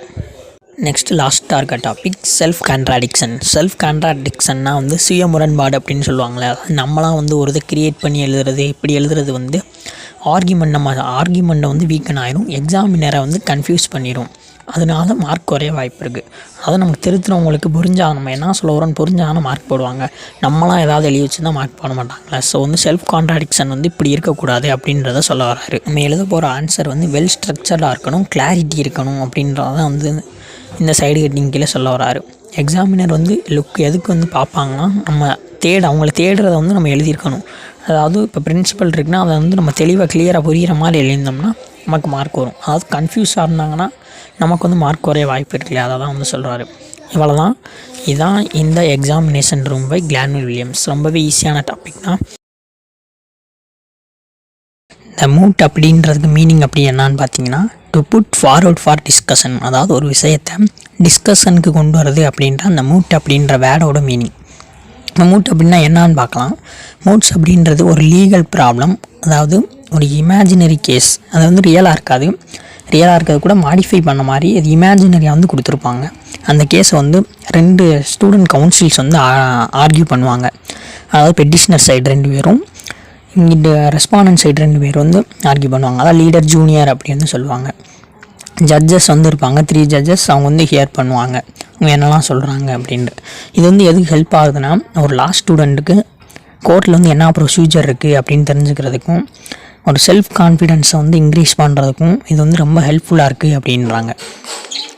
நெக்ஸ்ட்டு லாஸ்ட்டாக இருக்க டாபிக் செல்ஃப் கான்ட்ராடிக்ஷன்னா சுய முரண்பாடு அப்படின்னு சொல்லுவாங்களே. நம்மளாம் ஒரு இதை க்ரியேட் பண்ணி எழுதுறது, இப்படி எழுதுறது ஆர்கியூமெண்ட்டை வீக்கன் ஆயிரும், எக்ஸாமினரை கன்ஃபியூஸ் பண்ணிடும். அதனால மார்க் குறைய வாய்ப்பு இருக்குது. அதை நமக்கு திருத்துறவங்களுக்கு புரிஞ்சால், நம்ம என்ன சொல்ல வரோன்னு புரிஞ்சாங்கன்னா மார்க் போடுவாங்க. நம்மளாம் ஏதாவது எழுதி வச்சுருந்தா மார்க் போட மாட்டாங்களே. ஸோ செல்ஃப் கான்ட்ராடிக்ஷன் இப்படி இருக்கக்கூடாது அப்படின்றத சொல்ல வராரு. நம்ம எழுத போகிற ஆன்சர் வெல் ஸ்ட்ரக்சர்டாக இருக்கணும், கிளாரிட்டி இருக்கணும் அப்படின்றதான் இந்த சைடு ஹெட்டிங் கீழே சொல்ல வராரு. எக்ஸாமினர் லுக் எதுக்கு பார்ப்பாங்கன்னா, அவங்கள தேடுறதை நம்ம எழுதியிருக்கணும். அதாவது இப்போ பிரின்சிபல் இருக்குன்னா அதை நம்ம தெளிவாக கிளியராக புரிகிற மாதிரி எழுதியிருந்தோம்னா நமக்கு மார்க் வரும். அதாவது கன்ஃபியூஸாக இருந்தாங்கன்னா நமக்கு மார்க் குறைய வாய்ப்பு இருக்குல்லையா, அதை தான் சொல்கிறாரு. இவ்வளோ தான். இதுதான் இந்த எக்ஸாமினேஷன் ரூம் பை கிளான்வில் வில்லியம்ஸ். ரொம்பவே ஈஸியான டாபிக் தான். இந்த மூட் அப்படின்றதுக்கு மீனிங் அப்படி என்னான்னு பார்த்தீங்கன்னா, to put forward for discussion. அதாவது ஒரு விஷயத்தை டிஸ்கஷனுக்கு கொண்டு வரது அப்படின்ற அந்த மூட் அப்படின்ற வேர்டோட மீனிங். மூட் அப்படின்னா என்னான்னு பார்க்கலாம். மூட்ஸ் அப்படின்றது ஒரு லீகல் ப்ராப்ளம், அதாவது ஒரு இமேஜினரி கேஸ். அது ரியலாக இருக்காது, ரியலாக இருக்கிறது கூட மாடிஃபை பண்ண மாதிரி அது இமேஜினரியாக கொடுத்துருப்பாங்க. அந்த கேஸை 2 ஸ்டூடெண்ட் கவுன்சில்ஸ் ஆர்கியூ பண்ணுவாங்க. அதாவது பெட்டிஷனர் சைடு 2 பேரும், இங்கிட்ட ரெஸ்பாண்டன்ட் சைடு 2 பேர் ஆர்கியூ பண்ணுவாங்க. அதாவது லீடர் ஜூனியர் அப்படின்னு சொல்லுவாங்க. ஜட்ஜஸ் இருப்பாங்க, 3 ஜட்ஜஸ். அவங்க ஹியர் பண்ணுவாங்க அவங்க என்னெல்லாம் சொல்கிறாங்க அப்படின்ட்டு. இது எதுக்கு ஹெல்ப் ஆகுதுன்னா, ஒரு லா ஸ்டூடெண்ட்டுக்கு கோர்ட்டில் என்ன ப்ரொசீஜர் இருக்குது அப்படின்னு தெரிஞ்சுக்கிறதுக்கும், ஒரு செல்ஃப் கான்ஃபிடென்ஸை இன்க்ரீஸ் பண்ணுறதுக்கும் இது ரொம்ப ஹெல்ப்ஃபுல்லாக இருக்குது அப்படின்றாங்க.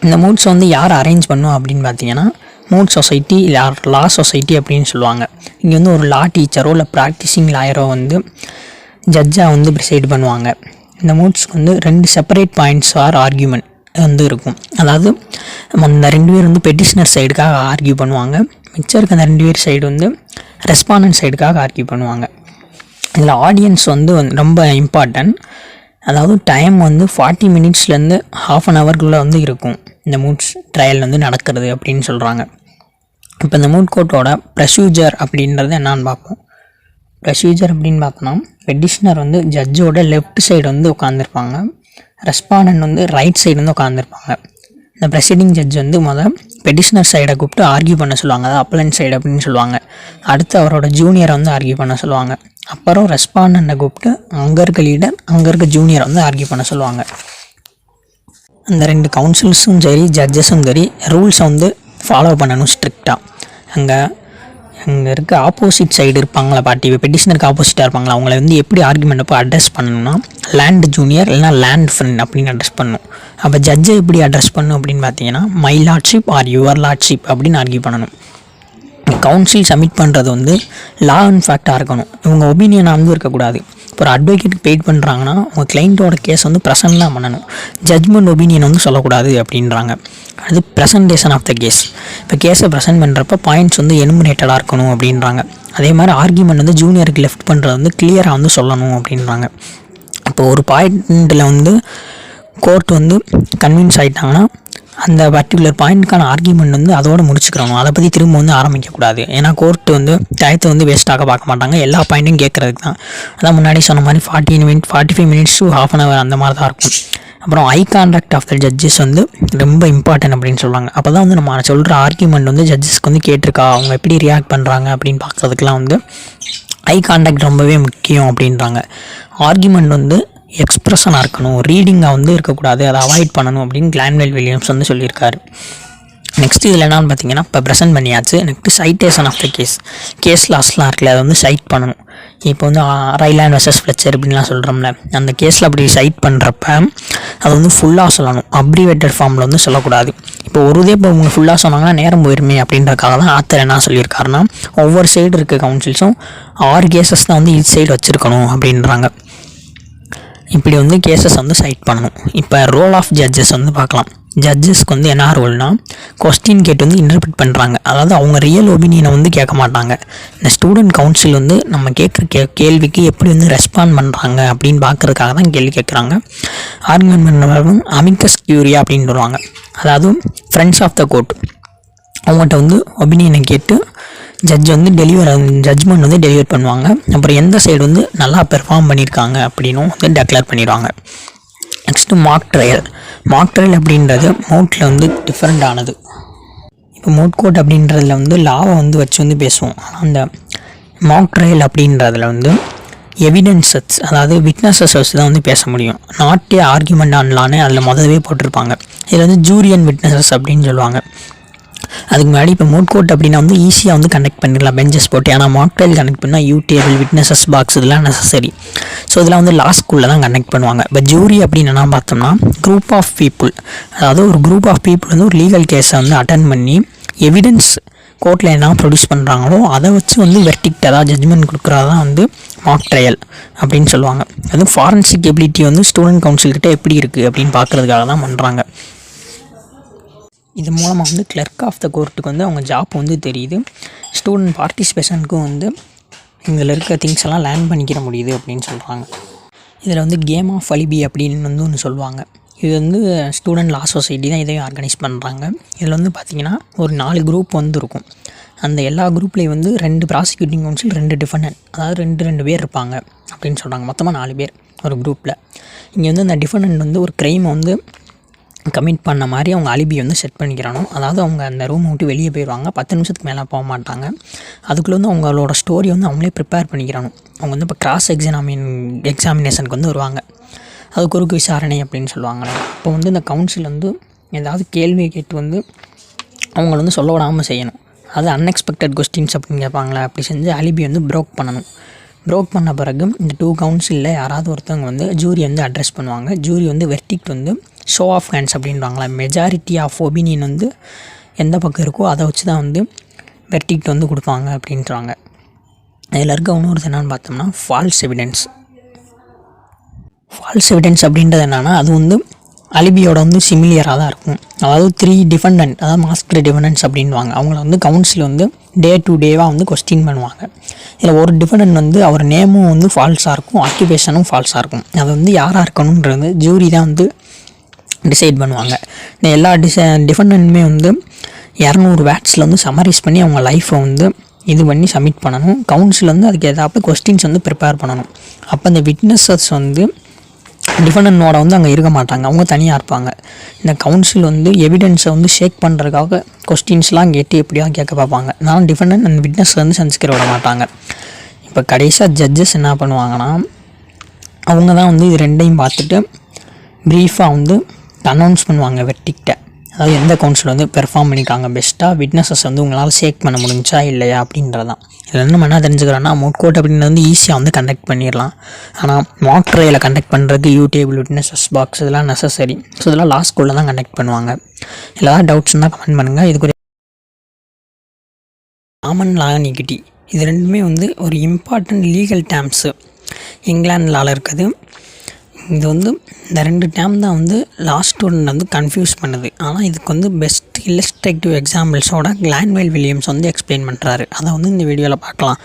இந்த மூட்ஸ் யார் அரேஞ்ச் பண்ணும் அப்படின்னு பார்த்தீங்கன்னா, மூட் சொசைட்டி இல்லை லா சொசைட்டி அப்படின்னு சொல்லுவாங்க. இங்கே ஒரு லா டீச்சரோ இல்லை ப்ராக்டிசிங் லாயரோ ஜட்ஜாக ப்ரிசைட் பண்ணுவாங்க. இந்த மூட்ஸ்க்கு 2 செப்பரேட் பாயிண்ட்ஸ் ஆர் ஆர்கியூமெண்ட் இருக்கும். அதாவது அந்த 2 பேர் பெட்டிஷனர் சைடுக்காக ஆர்கியூ பண்ணுவாங்க, மிச்சம் இருக்க அந்த 2 பேர் சைடு ரெஸ்பாண்டன்ட் சைடுக்காக ஆர்கியூ பண்ணுவாங்க. இதில் ஆடியன்ஸ் ரொம்ப இம்பார்ட்டன்ட். அதாவது டைம் 40 மினிட்ஸ்லேருந்து ½ அன் ஹவர்க்குள்ளே இருக்கும் இந்த மூட்ஸ் ட்ரையல் நடக்கிறது அப்படின்னு சொல்கிறாங்க. இப்போ இந்த மூட் கோர்ட்டோட ப்ரொசீஜர் அப்படின்றது என்னான்னு பார்ப்போம். ப்ரொசீஜர் அப்படின்னு பார்த்தோன்னா, பெட்டிஷனர் ஜட்ஜோட லெஃப்ட் சைடு உட்காந்துருப்பாங்க, ரெஸ்பாண்டன்ட் ரைட் சைடு உட்காந்துருப்பாங்க. இந்த ப்ரெசிடிங் ஜட்ஜ் பெட்டிஷனர் சைடை கூப்பிட்டு ஆர்கியூ பண்ண சொல்லுவாங்க, அதாவது அப்பலன்ட் சைடு அப்படின்னு சொல்லுவாங்க. அடுத்து அவரோட ஜூனியரை ஆர்கியூ பண்ண சொல்லுவாங்க. அப்புறம் ரெஸ்பாண்டண்ட்டை கூப்பிட்டு அங்கே இருக்க லீடர், அங்கே இருக்க ஜூனியரை ஆர்கியூ பண்ண சொல்லுவாங்க. அந்த 2 கவுன்சில்ஸும் சரி, ஜட்ஜஸும் சரி, ரூல்ஸை ஃபாலோ பண்ணணும் ஸ்ட்ரிக்டாக. அங்கே இருக்க ஆப்போசிட் சைடு இருப்பாங்களா பார்ட்டி, பெட்டிஷனருக்கு ஆப்போசிட்டாக இருப்பாங்களா, அவங்கள எப்படி ஆர்கியூமெண்ட் அப்போ அட்ரஸ் பண்ணணும்னா லேண்ட் ஜூனியர் இல்லைனா லேண்ட் ஃப்ரெண்ட் அப்படின்னு அட்ரஸ் பண்ணணும். அப்போ ஜட்ஜை எப்படி அட்ரஸ் பண்ணணும் அப்படின்னு பார்த்தீங்கன்னா, my lordship or your lordship அப்படின்னு ஆர்கியூ பண்ணணும். கவுன்சில் சப்மிட் பண்ணுறது வந்து லா அண்ட் ஃபேக்டாக இருக்கணும். இவங்க ஒப்பீனியனாக வந்து இருக்கக்கூடாது. இப்போ ஒரு அட்வொகேட்டுக்கு பெய்ட் பண்ணுறாங்கன்னா அவங்க கிளைண்ட்டோட கேஸ் வந்து ப்ரெசென்ட் தான் பண்ணணும். ஜட்மெண்ட் ஒப்பீனியன் வந்து சொல்லக்கூடாது அப்படின்றாங்க. அது ப்ரெசன்டேஷன் ஆஃப் த கேஸ். இப்போ கேஸை ப்ரெசென்ட் பண்ணுறப்ப பாயிண்ட்ஸ் வந்து எனுமினேட்டடாக இருக்கணும் அப்படின்றாங்க. அதே மாதிரி ஆர்கியூமெண்ட் வந்து ஜூனியருக்கு லெஃப்ட் பண்ணுறது வந்து கிளியராக வந்து சொல்லணும் அப்படின்றாங்க. இப்போ ஒரு பாயிண்டில் வந்து கோர்ட் வந்து கன்வின்ஸ் ஆகிட்டாங்கன்னா அந்த பர்டிகுலர் பாயிண்ட்டுக்கான ஆர்கியூமெண்ட் வந்து அதோடு முடிச்சுக்கிறணும். அதை பற்றி திரும்ப வந்து ஆரம்பிக்கக்கூடாது. ஏன்னா கோர்ட்டு வந்து டயத்தை வந்து வேஸ்ட்டாக பார்க்க மாட்டாங்க. எல்லா பாயிண்ட்டும் கேட்குறதுக்கு தான். அதான் முன்னாடி சொன்ன மாதிரி 45 மினிட்ஸ் டு ½ hour அந்த மாதிரி தான் இருக்கும். அப்புறம் eye contact of the judges வந்து ரொம்ப இம்பார்ட்டன்ட் அப்படின்னு சொல்லுவாங்க. அப்போ தான் வந்து நம்ம சொல்கிற ஆர்கியூமெண்ட் வந்து ஜட்ஜஸ்க்கு வந்து கேட்டிருக்கா, அவங்க எப்படி ரியாக்ட் பண்ணுறாங்க அப்படின்னு பார்க்குறதுக்கெலாம் வந்து ஐ கான்டாக்ட் ரொம்பவே முக்கியம் அப்படின்றாங்க. ஆர்கியூமெண்ட் வந்து எக்ஸ்ப்ரெஷனாக இருக்கணும், ரீடிங்காக வந்து இருக்கக்கூடாது, அதை அவாய்ட் பண்ணணும் அப்படின்னு கிளான்வெல் வில்லியம்ஸ் வந்து சொல்லியிருக்காரு. நெக்ஸ்ட் இதில் என்னென்னு பார்த்தீங்கன்னா, இப்போ ப்ரெசென்ட் பண்ணியாச்சு. Next citation of the case லாஸ்லாம் இருக்குல்ல, அதை வந்து சைட் பண்ணணும். இப்போ வந்து ரைலாண்ட் வெர்சஸ் ஃப்ளெச்சர் இப்படின்லாம் சொல்கிறோம்ல, அந்த கேஸில் அப்படி சைட் பண்ணுறப்ப அது வந்து ஃபுல்லாக சொல்லணும், அப்ரிவேட்டட் ஃபார்மில் வந்து சொல்லக்கூடாது. இப்போ இப்போ அவங்க ஃபுல்லாக சொன்னாங்கன்னா நேரம் போயிருமே அப்படின்றக்காக தான் ஆத்தர் என்ன சொல்லியிருக்காருன்னா, ஒவ்வொரு சைடு இருக்க கவுன்சில்ஸும் 6 கேசஸ் தான் வந்து ஈச் சைடு வச்சுருக்கணும் அப்படின்றாங்க. இப்படி வந்து கேசஸ் வந்து சைட் பண்ணணும். இப்போ ரோல் ஆஃப் ஜட்ஜஸ் வந்து பார்க்கலாம். ஜட்ஜஸ்க்கு வந்து என்ன ரோல்னா, கொஸ்டின் கேட்டு வந்து இன்டர்பிரட் பண்ணுறாங்க. அதாவது அவங்க ரியல் ஒப்பீனியனை வந்து கேட்க மாட்டாங்க. இந்த ஸ்டூடெண்ட் கவுன்சில் வந்து நம்ம கேட்குற கேள்விக்கு எப்படி வந்து ரெஸ்பாண்ட் பண்ணுறாங்க அப்படின்னு பார்க்குறதுக்காக தான் கேள்வி கேட்குறாங்க. ஆர்குமெண்ட் பண்ணுறவங்க அமிக்கஸ் கியூரியா அப்படின்னு சொல்லுவாங்க. அதாவது ஃப்ரெண்ட்ஸ் ஆஃப் த கோர்ட் அவங்கள்ட்ட வந்து ஒப்பீனியனை கேட்டு ஜட்ஜ் வந்து ஜட்ஜ்மெண்ட் வந்து டெலிவர் பண்ணுவாங்க. அப்புறம் எந்த சைடு வந்து நல்லா பெர்ஃபார்ம் பண்ணியிருக்காங்க அப்படின்னும் வந்து டெக்ளேர் பண்ணிடுவாங்க. நெக்ஸ்ட்டு மார்க் ட்ரையல் அப்படின்றது மோட்டில் வந்து டிஃப்ரெண்ட்டானது. இப்போ மோட் கோர்ட் அப்படின்றதுல வந்து லாவை வந்து வச்சு வந்து பேசுவோம். ஆனால் அந்த மார்க் ட்ரையல் அப்படின்றதுல வந்து எவிடன்ஸஸ், அதாவது விட்னஸஸ் வச்சு தான் வந்து பேச முடியும். நாட் ஏ ஆர்கியூமெண்ட் ஆன்லான்னு அதில் முதவே போட்டிருப்பாங்க. இதில் வந்து ஜூரி அண்ட் விட்னஸஸ் அப்படின்னு சொல்லுவாங்க. அதுக்கு முன்னாடி இப்போ மோட் கோர்ட் அப்படின்னா வந்து ஈஸியாக வந்து கனெக்ட் பண்ணிடலாம் பெஞ்சஸ் போட்டு. ஆனால் மாக் ட்ரையல் கனெக்ட் பண்ணால் டேபிள், விட்னஸஸ் பாக்ஸ் இதெல்லாம் நெசசரி. ஸோ இதெல்லாம் வந்து லா ஸ்கூலில் தான் கனெக்ட் பண்ணுவாங்க. இப்போ ஜூரி அப்படின்னு என்ன பார்த்தோம்னா, குரூப் ஆஃப் பீப்புள், அதாவது ஒரு குரூப் ஆஃப் பீப்புள் வந்து ஒரு லீகல் கேஸை வந்து அட்டன் பண்ணி எவிடன்ஸ் கோர்ட்டில் என்ன ப்ரொடியூஸ் பண்ணுறாங்களோ அதை வச்சு வந்து வெர்டிக்ட், அதாவது ஜட்ஜ்மெண்ட் கொடுக்குறதான் வந்து மாக் ட்ரையல் அப்படின்னு சொல்லுவாங்க. அது ஃபாரன்சிக் எபிலிட்டி வந்து ஸ்டூடெண்ட் கவுன்சில்கிட்ட எப்படி இருக்குது அப்படின்னு பார்க்குறதுக்காக தான் பண்ணுறாங்க. இது மூலமாக வந்து கிளர்க் ஆஃப் த கோர்ட்டுக்கு வந்து அவங்க ஜாப் வந்து தெரியுது. ஸ்டூடெண்ட் பார்ட்டிசிபேஷனுக்கும் வந்து இதில் இருக்க திங்ஸ் எல்லாம் லேர்ன் பண்ணிக்கிற முடியுது அப்படின்னு சொல்கிறாங்க. இதில் வந்து கேம் ஆஃப் அலிபி அப்படின்னு வந்து ஒன்று சொல்லுவாங்க. இது வந்து ஸ்டூடெண்ட் லா சொசைட்டி தான் இதையும் ஆர்கனைஸ் பண்ணுறாங்க. இதில் வந்து பார்த்திங்கன்னா ஒரு 4 குரூப் வந்து இருக்கும். அந்த எல்லா குரூப்லேயும் வந்து 2 ப்ராசிக்யூட்டிங் கவுன்சில், 2 டிஃபெண்டன்ட், அதாவது 2 பேர் இருப்பாங்க அப்படின்னு சொல்கிறாங்க. மொத்தமாக 4 பேர் ஒரு குரூப்பில். இங்கே வந்து அந்த டிஃபெண்டன்ட் வந்து ஒரு க்ரைமை வந்து கமிட் பண்ண மாதிரி அவங்க அலிபியை வந்து செட் பண்ணிக்கிறணும். அதாவது அவங்க அந்த ரூமை விட்டு வெளியே போயிடுவாங்க, 10 நிமிஷத்துக்கு மேலே போக மாட்டாங்க. அதுக்குள்ளே வந்து அவங்களோட ஸ்டோரி வந்து அவங்களே ப்ரிப்பேர் பண்ணிக்கிறணும். அவங்க வந்து இப்போ கிராஸ் எக்ஸாமினேஷனுக்கு வந்து வருவாங்க. அது குறுக்கு விசாரணை அப்படின்னு சொல்லுவாங்களே. இப்போ வந்து இந்த கவுன்சில் வந்து ஏதாவது கேள்வியை கேட்டு வந்து அவங்கள வந்து சொல்ல விடாமல் செய்யணும். அது அன்எக்ஸ்பெக்டட் கொஸ்டின்ஸ் அப்படின்னு கேட்பாங்களே, அப்படி செஞ்சு அலிபி வந்து ப்ரோக் பண்ணணும். ப்ரோக் பண்ண பிறகு இந்த 2 கவுன்சிலில் யாராவது ஒருத்தவங்க வந்து ஜூரி வந்து அட்ரஸ் பண்ணுவாங்க. ஜூரி வந்து வெர்டிக்ட் வந்து ஷோ ஆஃப் ஹேண்ட்ஸ் அப்படின்வாங்களா, மெஜாரிட்டி ஆஃப் ஒப்பீனியன் வந்து எந்த பக்கம் இருக்கோ அதை வச்சு தான் வந்து வெர்டிக்ட் வந்து கொடுப்பாங்க அப்படின்றாங்க. இதில் இருக்க இன்னொரு என்னென்னு பார்த்தோம்னா ஃபால்ஸ் எவிடன்ஸ் அப்படின்றது என்னென்னா, அது வந்து அலிபியோட வந்து சிமிலியராக தான் இருக்கும். அதாவது 3 டிஃபெண்டன்ட், அதாவது மாஸ்டர் டிஃபெண்டன்ட்ஸ் அப்படின்வாங்க. அவங்கள வந்து கவுன்சில் வந்து டே டு டேவாக வந்து கொஸ்டின் பண்ணுவாங்க. இதில் ஒரு டிஃபெண்டன்ட் வந்து அவர் நேமும் வந்து ஃபால்ஸாக இருக்கும், ஆக்கியூபேஷனும் ஃபால்ஸாக இருக்கும். அது வந்து யாராக இருக்கணுன்றது ஜூரி தான் வந்து டிசைட் பண்ணுவாங்க. இந்த எல்லா டிஃபெண்டன்ட்டுமே வந்து 200 வேர்ட்ஸில் வந்து சம்மரைஸ் பண்ணி அவங்க லைஃப்பை வந்து இது பண்ணி சப்மிட் பண்ணணும். கவுன்சில் வந்து அதுக்கு ஏதாவது கொஸ்டின்ஸ் வந்து ப்ரிப்பேர் பண்ணணும். அப்போ இந்த விட்னஸஸ் வந்து டிஃபெண்டனோட வந்து அங்கே இருக்க மாட்டாங்க, அவங்க தனியாக இருப்பாங்க. இந்த கவுன்சில் வந்து எவிடன்ஸை வந்து ஷேக் பண்ணுறதுக்காக கொஸ்டின்ஸ்லாம் கேட்டு எப்படியா கேட்க பார்ப்பாங்க. நான் டிஃபெண்டன்ட் அந்த விட்னஸ் வந்து சந்திக்கிற விட மாட்டாங்க. இப்போ கடைசியாக ஜட்ஜஸ் என்ன பண்ணுவாங்கன்னா, அவங்க தான் வந்து இது 2ஐயும் பார்த்துட்டு ப்ரீஃபாக வந்து அனௌன்ஸ் பண்ணுவாங்க வெர்டிக்டை. அதாவது எந்த கவுன்சில் வந்து பெர்ஃபார்ம் பண்ணியிருக்காங்க பெஸ்ட்டாக, விட்னஸஸ் வந்து உங்களால் ஷேக் பண்ண முடிஞ்சா இல்லையா அப்படின்றதான். இதில் என்ன பண்ணால் தெரிஞ்சுக்கிறோன்னா, மோட் கோர்ட் அப்படின்றது வந்து ஈஸியாக வந்து கண்டக்ட் பண்ணிடலாம். ஆனால் மாக் ட்ரையலை கண்டக்ட் பண்ணுறதுக்கு டேபிள், விட்னஸஸ் பாக்ஸ் இதெல்லாம் நெசசரி. ஸோ இதெல்லாம் லா ஸ்கூலில் தான் கண்டக்ட் பண்ணுவாங்க. எல்லாரும் டவுட்ஸ்னால் கமெண்ட் பண்ணுங்கள். இதுக்கு காமன் லா அண்ட் ஈக்விட்டி இது ரெண்டுமே வந்து ஒரு இம்பார்ட்டன்ட் லீகல் டேர்ம்ஸு இங்கிலாந்து லாவில் இருக்குது. இது வந்து இந்த 2 டேர்ம் தான் வந்து லாஸ்ட் ஸ்டூடெண்ட் வந்து கன்ஃபியூஸ் பண்ணுது. ஆனால் இதுக்கு வந்து பெஸ்ட் இல்லஸ்ட்ரேட்டிவ் எக்ஸாம்பிள்ஸோட கிளான்வெல் வில்லியம்ஸ் வந்து எக்ஸ்பிளைன் பண்ணுறாரு. அதை வந்து இந்த வீடியோவில் பார்க்கலாம்.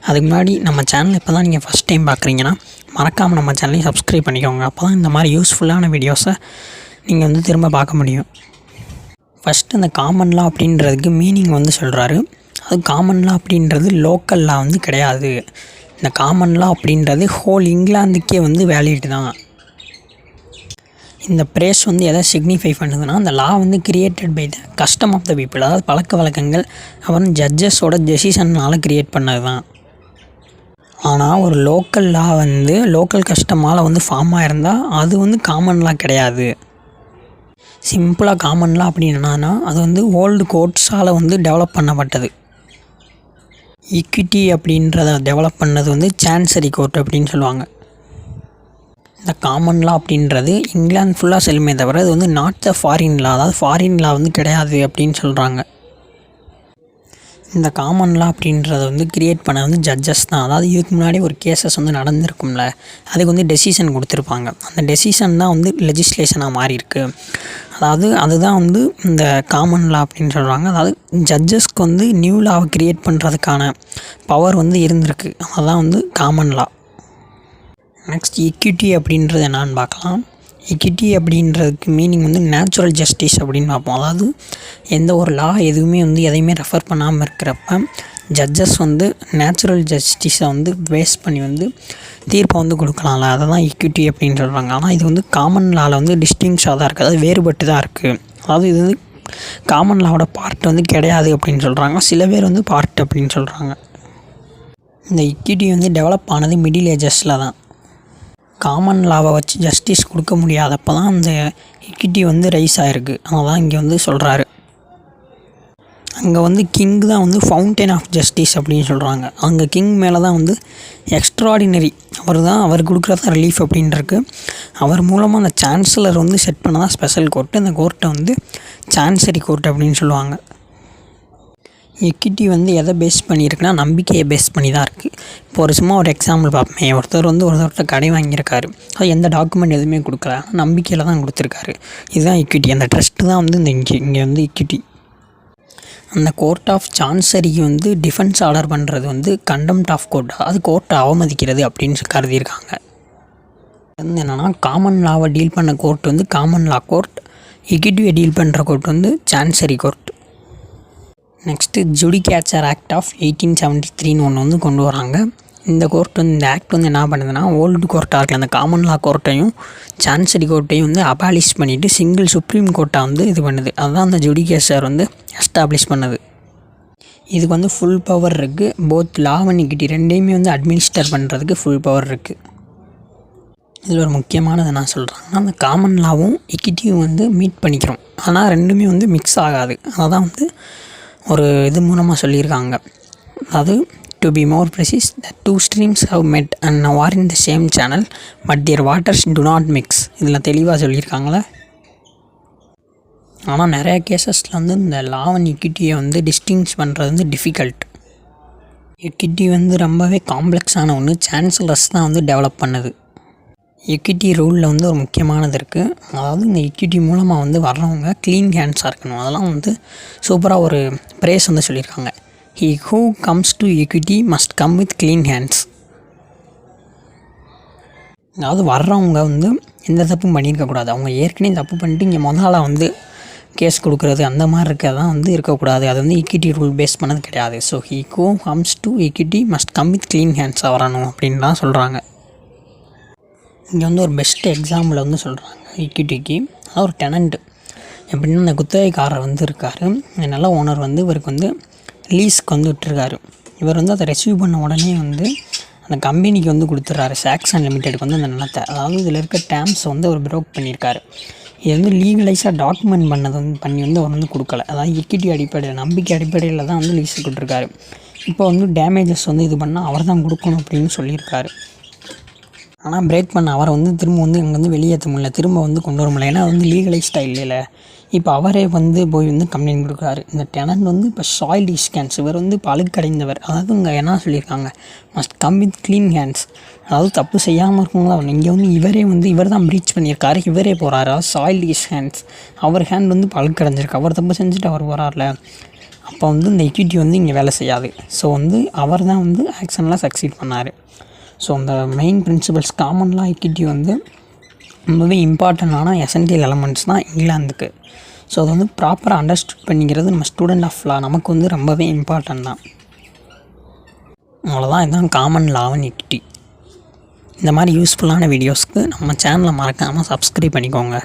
அதுக்கு முன்னாடி நம்ம சேனல் இப்போ தான் நீங்கள் ஃபஸ்ட் டைம் பார்க்குறீங்கன்னா மறக்காமல் நம்ம சேனலையும் சப்ஸ்கிரைப் பண்ணிக்கோங்க. அப்போ தான் இந்த மாதிரி யூஸ்ஃபுல்லான வீடியோஸை நீங்கள் வந்து திரும்ப பார்க்க முடியும். ஃபஸ்ட்டு அந்த காமன் லா அப்படின்றதுக்கு மீனிங் வந்து சொல்கிறாரு. அது காமன் லா அப்படின்றது லோக்கல் லா வந்து கிடையாது. இந்த காமன் லா அப்படின்றது ஹோல் இங்கிலாந்துக்கே வந்து வேலிட் தான். இந்த பிரேஸ் வந்து எதை சிக்னிஃபை பண்ணுதுன்னா, அந்த லா வந்து created by the custom of the people, அதாவது பழக்க வழக்கங்கள் அப்புறம் ஜட்ஜஸோட டெசிஷனால் கிரியேட் பண்ணது தான். ஆனால் ஒரு லோக்கல் லா வந்து லோக்கல் கஸ்டமால் வந்து ஃபார்ம் ஆகிருந்தால் அது வந்து காமன் லா கிடையாது. சிம்பிளாக காமன் லா அப்படின்னா அது வந்து ஓல்டு கோர்ட்ஸால் வந்து டெவலப் பண்ணப்பட்டது. ஈக்விட்டி அப்படின்றத டெவலப் பண்ணது வந்து சான்சரி கோர்ட் அப்படின்னு சொல்லுவாங்க. இந்த காமன் லா அப்படின்றது இங்கிலாந்து ஃபுல்லாக செல்லுமே தவிர அது வந்து நாட் த ஃபாரின் லா, அதாவது ஃபாரின் லா வந்து கிடையாது அப்படின்னு சொல்கிறாங்க. இந்த காமன் லா அப்படின்றத வந்து கிரியேட் பண்ண வந்து ஜட்ஜஸ் தான். அதாவது இதுக்கு முன்னாடி ஒரு கேசஸ் வந்து நடந்திருக்கும்ல, அதுக்கு வந்து டெசிஷன் கொடுத்துருப்பாங்க. அந்த டெசிஷன் தான் வந்து லெஜிஸ்லேஷனாக மாறி இருக்கு. அதாவது அதுதான் வந்து இந்த காமன் லா அப்படின்னு சொல்கிறாங்க. அதாவது ஜட்ஜஸ்க்கு வந்து நியூ லாவை கிரியேட் பண்ணுறதுக்கான பவர் வந்து இருந்திருக்கு. அதுதான் வந்து காமன் லா. நெக்ஸ்ட் ஈக்விட்டி அப்படின்றது என்னான்னு பார்க்கலாம். ஈக்விட்டி அப்படின்றதுக்கு மீனிங் வந்து நேச்சுரல் ஜஸ்டிஸ் அப்படின்னு பார்ப்போம். அதாவது எந்த ஒரு லா எதுவுமே வந்து எதையுமே ரெஃபர் பண்ணாமல் இருக்கிறப்ப ஜட்ஜஸ் வந்து நேச்சுரல் ஜஸ்டிஸை வந்து பேஸ் பண்ணி வந்து தீர்ப்பை வந்து கொடுக்கலாம்ல, அதை தான் ஈக்விட்டி அப்படின்னு சொல்கிறாங்க. ஆனால் இது வந்து காமன் லாவில் வந்து டிஸ்டிங்ஷாக தான் இருக்குது, அதாவது வேறுபட்டு தான் இருக்குது. அதாவது இது வந்து காமன் லாவோட பார்ட் வந்து கிடையாது அப்படின்னு சொல்கிறாங்க. சில பேர் வந்து பார்ட் அப்படின்னு சொல்கிறாங்க. இந்த ஈக்விட்டி வந்து டெவலப் ஆனது மிடில் ஏஜஸில் தான். காமன் லாவை வச்சு ஜஸ்டிஸ் கொடுக்க முடியாதப்போ தான் அந்த ஈக்விட்டி வந்து ரைஸ் ஆகிருக்கு. அததான் இங்கே வந்து சொல்கிறாரு. அங்கே வந்து கிங் தான் வந்து ஃபவுண்டைன் ஆஃப் ஜஸ்டிஸ் அப்படின்னு சொல்கிறாங்க. அங்கே கிங் மேலே தான் வந்து எக்ஸ்ட்ராடினரி, அவர் கொடுக்குறதா ரிலீஃப் அப்படின்ட்டுருக்கு. அவர் மூலமாக அந்த சான்சலர் வந்து செட் பண்ண தான் ஸ்பெஷல் கோர்ட்டு. அந்த கோர்ட்டை வந்து சான்சரி கோர்ட் அப்படின்னு சொல்லுவாங்க. ஈக்விட்டி வந்து எதை பேஸ் பண்ணியிருக்குன்னா நம்பிக்கையை பேஸ் பண்ணி தான் இருக்குது. இப்போ ஒரு எக்ஸாம்பிள் பார்ப்போமே. ஒருத்தர் வந்து ஒருத்தர்கிட்ட கடை வாங்கியிருக்காரு. அது எந்த டாக்குமெண்ட் எதுவுமே கொடுக்கல, நம்பிக்கையில் தான் கொடுத்துருக்காரு. இதுதான் ஈக்விட்டி. அந்த ட்ரஸ்ட்டு தான் வந்து இங்கே வந்து ஈக்விட்டி. அந்த கோர்ட் ஆஃப் சான்சரிக்கு வந்து டிஃபென்ஸ் ஆர்டர் பண்ணுறது வந்து கண்டெம்ட் ஆஃப் கோர்ட், அது கோர்ட்டை அவமதிக்கிறது அப்படின்னு கருதியிருக்காங்க. வந்து என்னென்னா காமன் லாவை டீல் பண்ண கோர்ட் வந்து காமன் லா கோர்ட், ஈக்விட்டியை டீல் பண்ணுற கோர்ட் வந்து chancery court. Next judicature act of 1873 ஒன்று வந்து கொண்டு வராங்க. இந்த கோர்ட் வந்து இந்த ஆக்ட் வந்து என்ன பண்ணுதுன்னா, ஓல்டு கோர்ட்டாக இருக்க அந்த காமன் லா கோர்ட்டையும் சான்சரி கோர்ட்டையும் வந்து அபாலிஷ் பண்ணிவிட்டு சிங்கிள் சுப்ரீம் கோர்ட்டாக வந்து இது பண்ணுது. அதுதான் அந்த ஜுடிகேச்சர் வந்து எஸ்டாப்ளிஷ் பண்ணுது. இதுக்கு வந்து ஃபுல் பவர் இருக்குது. போத் லா அண்ட் ஈக்விட்டி ரெண்டையுமே வந்து அட்மினிஸ்டர் பண்ணுறதுக்கு ஃபுல் பவர் இருக்குது. இதில் ஒரு முக்கியமானது என்ன சொல்கிறாங்கன்னா, அந்த காமன் லாவும் ஈக்விட்டியும் வந்து மீட் பண்ணிக்கிறோம், ஆனால் ரெண்டுமே வந்து மிக்ஸ் ஆகாது. அதான் வந்து ஒரு இது மூலமாக சொல்லியிருக்காங்க. அதாவது to be more precise, the 2 streams have met and now are in the same channel but their waters do not mix. இதில் தெளிவாக சொல்லியிருக்காங்களே. ஆனால் நிறையா கேசஸில் வந்து இந்த லா அண்ட் ஈக்விட்டியை வந்து டிஸ்டிங்ஸ் பண்ணுறது வந்து டிஃபிகல்ட். ஈக்விட்டி வந்து ரொம்பவே காம்ப்ளெக்ஸான ஒன்று. சான்சலர்ஸ் தான் வந்து டெவலப் பண்ணுது. ஈக்விட்டி ரூலில் வந்து ஒரு முக்கியமானது இருக்குது. அதாவது இந்த ஈக்விட்டி மூலமாக வந்து வர்றவங்க க்ளீன் ஹேண்ட்ஸாக இருக்கணும். அதெல்லாம் வந்து சூப்பராக ஒரு ப்ரேஸ் வந்து சொல்லியிருக்காங்க. He who comes to equity must come with clean hands. அதாவது வர்றவங்க வந்து எந்த தப்பும் பண்ணியிருக்கக்கூடாது. அவங்க ஏற்கனவே தப்பு பண்ணிட்டு இங்கே முதல்ல வந்து கேஸ் கொடுக்குறது அந்த மாதிரி இருக்கிறதான் வந்து இருக்கக்கூடாது. அது வந்து ஈக்விட்டி ரூல் பேஸ் பண்ணது கிடையாது. So he who comes to equity must come with clean handsஆக வரணும் அப்படின்லாம் சொல்கிறாங்க. இங்கே வந்து ஒரு பெஸ்ட் எக்ஸாம்பிள் வந்து சொல்கிறாங்க ஈக்விட்டிக்கு. அதாவது ஒரு டெனண்ட் எப்படின்னா, அந்த குத்தகைக்காரர் வந்து இருக்கார். நல்ல ஓனர் வந்து இவருக்கு வந்து லீஸ்க்கு வந்து விட்டுருக்காரு. இவர் வந்து அதை ரெசீவ் பண்ண உடனே வந்து அந்த கம்பெனிக்கு வந்து கொடுத்துட்றாரு, சாக்சன் லிமிடெடுக்கு வந்து அந்த நிலத்தை. அதாவது இதில் இருக்க டேர்ம்ஸை வந்து அவர் ப்ரோக் பண்ணியிருக்காரு. இது வந்து லீகலைஸாக டாக்குமெண்ட் பண்ணது வந்து பண்ணி வந்து அவர் வந்து கொடுக்கல. அதாவது ஈக்விட்டி அடிப்படையில், நம்பிக்கை அடிப்படையில் தான் வந்து லீஸுக்கு கொடுத்துருக்காரு. இப்போ வந்து டேமேஜஸ் வந்து இது பண்ணால் அவர் தான் கொடுக்கணும் அப்படின்னு சொல்லியிருக்காரு. ஆனால் பிரேக் பண்ண அவரை வந்து திரும்ப வந்து இங்கே வந்து வெளியேற்ற முடியல, திரும்ப வந்து கொண்டு வர முடியல. ஏன்னா வந்து லீகலைஸ்டாக இல்லை. இப்போ அவரே வந்து போய் வந்து கம்ப்ளைண்ட் கொடுக்குறாரு. இந்த டெனன்ட் வந்து இப்போ சாயில்ட் இஸ் ஹேண்ட்ஸ், இவர் வந்து இப்போ அழுக்கடைந்தவர். அதாவது இங்கே என்ன சொல்லியிருக்காங்க, must come with clean hands. அதாவது தப்பு செய்யாமல் இருக்குங்களா அவன். இங்கே வந்து இவர் தான் ப்ரீச் பண்ணியிருக்காரு, இவரே போகிறாரு. அதாவது soiled is hands, our hand வந்து இப்போ அழுக்கடைஞ்சிருக்கு. அவர் தப்பு செஞ்சுட்டு அவர் போகிறார்ல, அப்போ வந்து இந்த எக்விட்டி வந்து இங்கே வேலை செய்யாது. ஸோ வந்து அவர் தான் வந்து ஆக்ஷனில் சக்சீட் பண்ணார். ஸோ அந்த மெயின் பிரின்சிபல்ஸ் காமன் லா எக்விட்டி வந்து ரொம்பவே இம்பார்ட்டண்டான எசென்ஷியல் எலமெண்ட்ஸ் தான் இங்கிலாந்துக்கு. ஸோ அதை வந்து ப்ராப்பராக அண்டர்ஸ்டாண்ட் பண்ணிக்கிறது நம்ம ஸ்டூடெண்ட் ஆஃப் லா நமக்கு வந்து ரொம்பவே இம்பார்ட்டன்ட் தான். அவ்வளோதான், இதுதான் காமன் லா அண்ட் எக்விட்டி. இந்த மாதிரி யூஸ்ஃபுல்லான வீடியோஸ்க்கு நம்ம சேனலை மறக்காமல் சப்ஸ்கிரைப் பண்ணிக்கோங்க.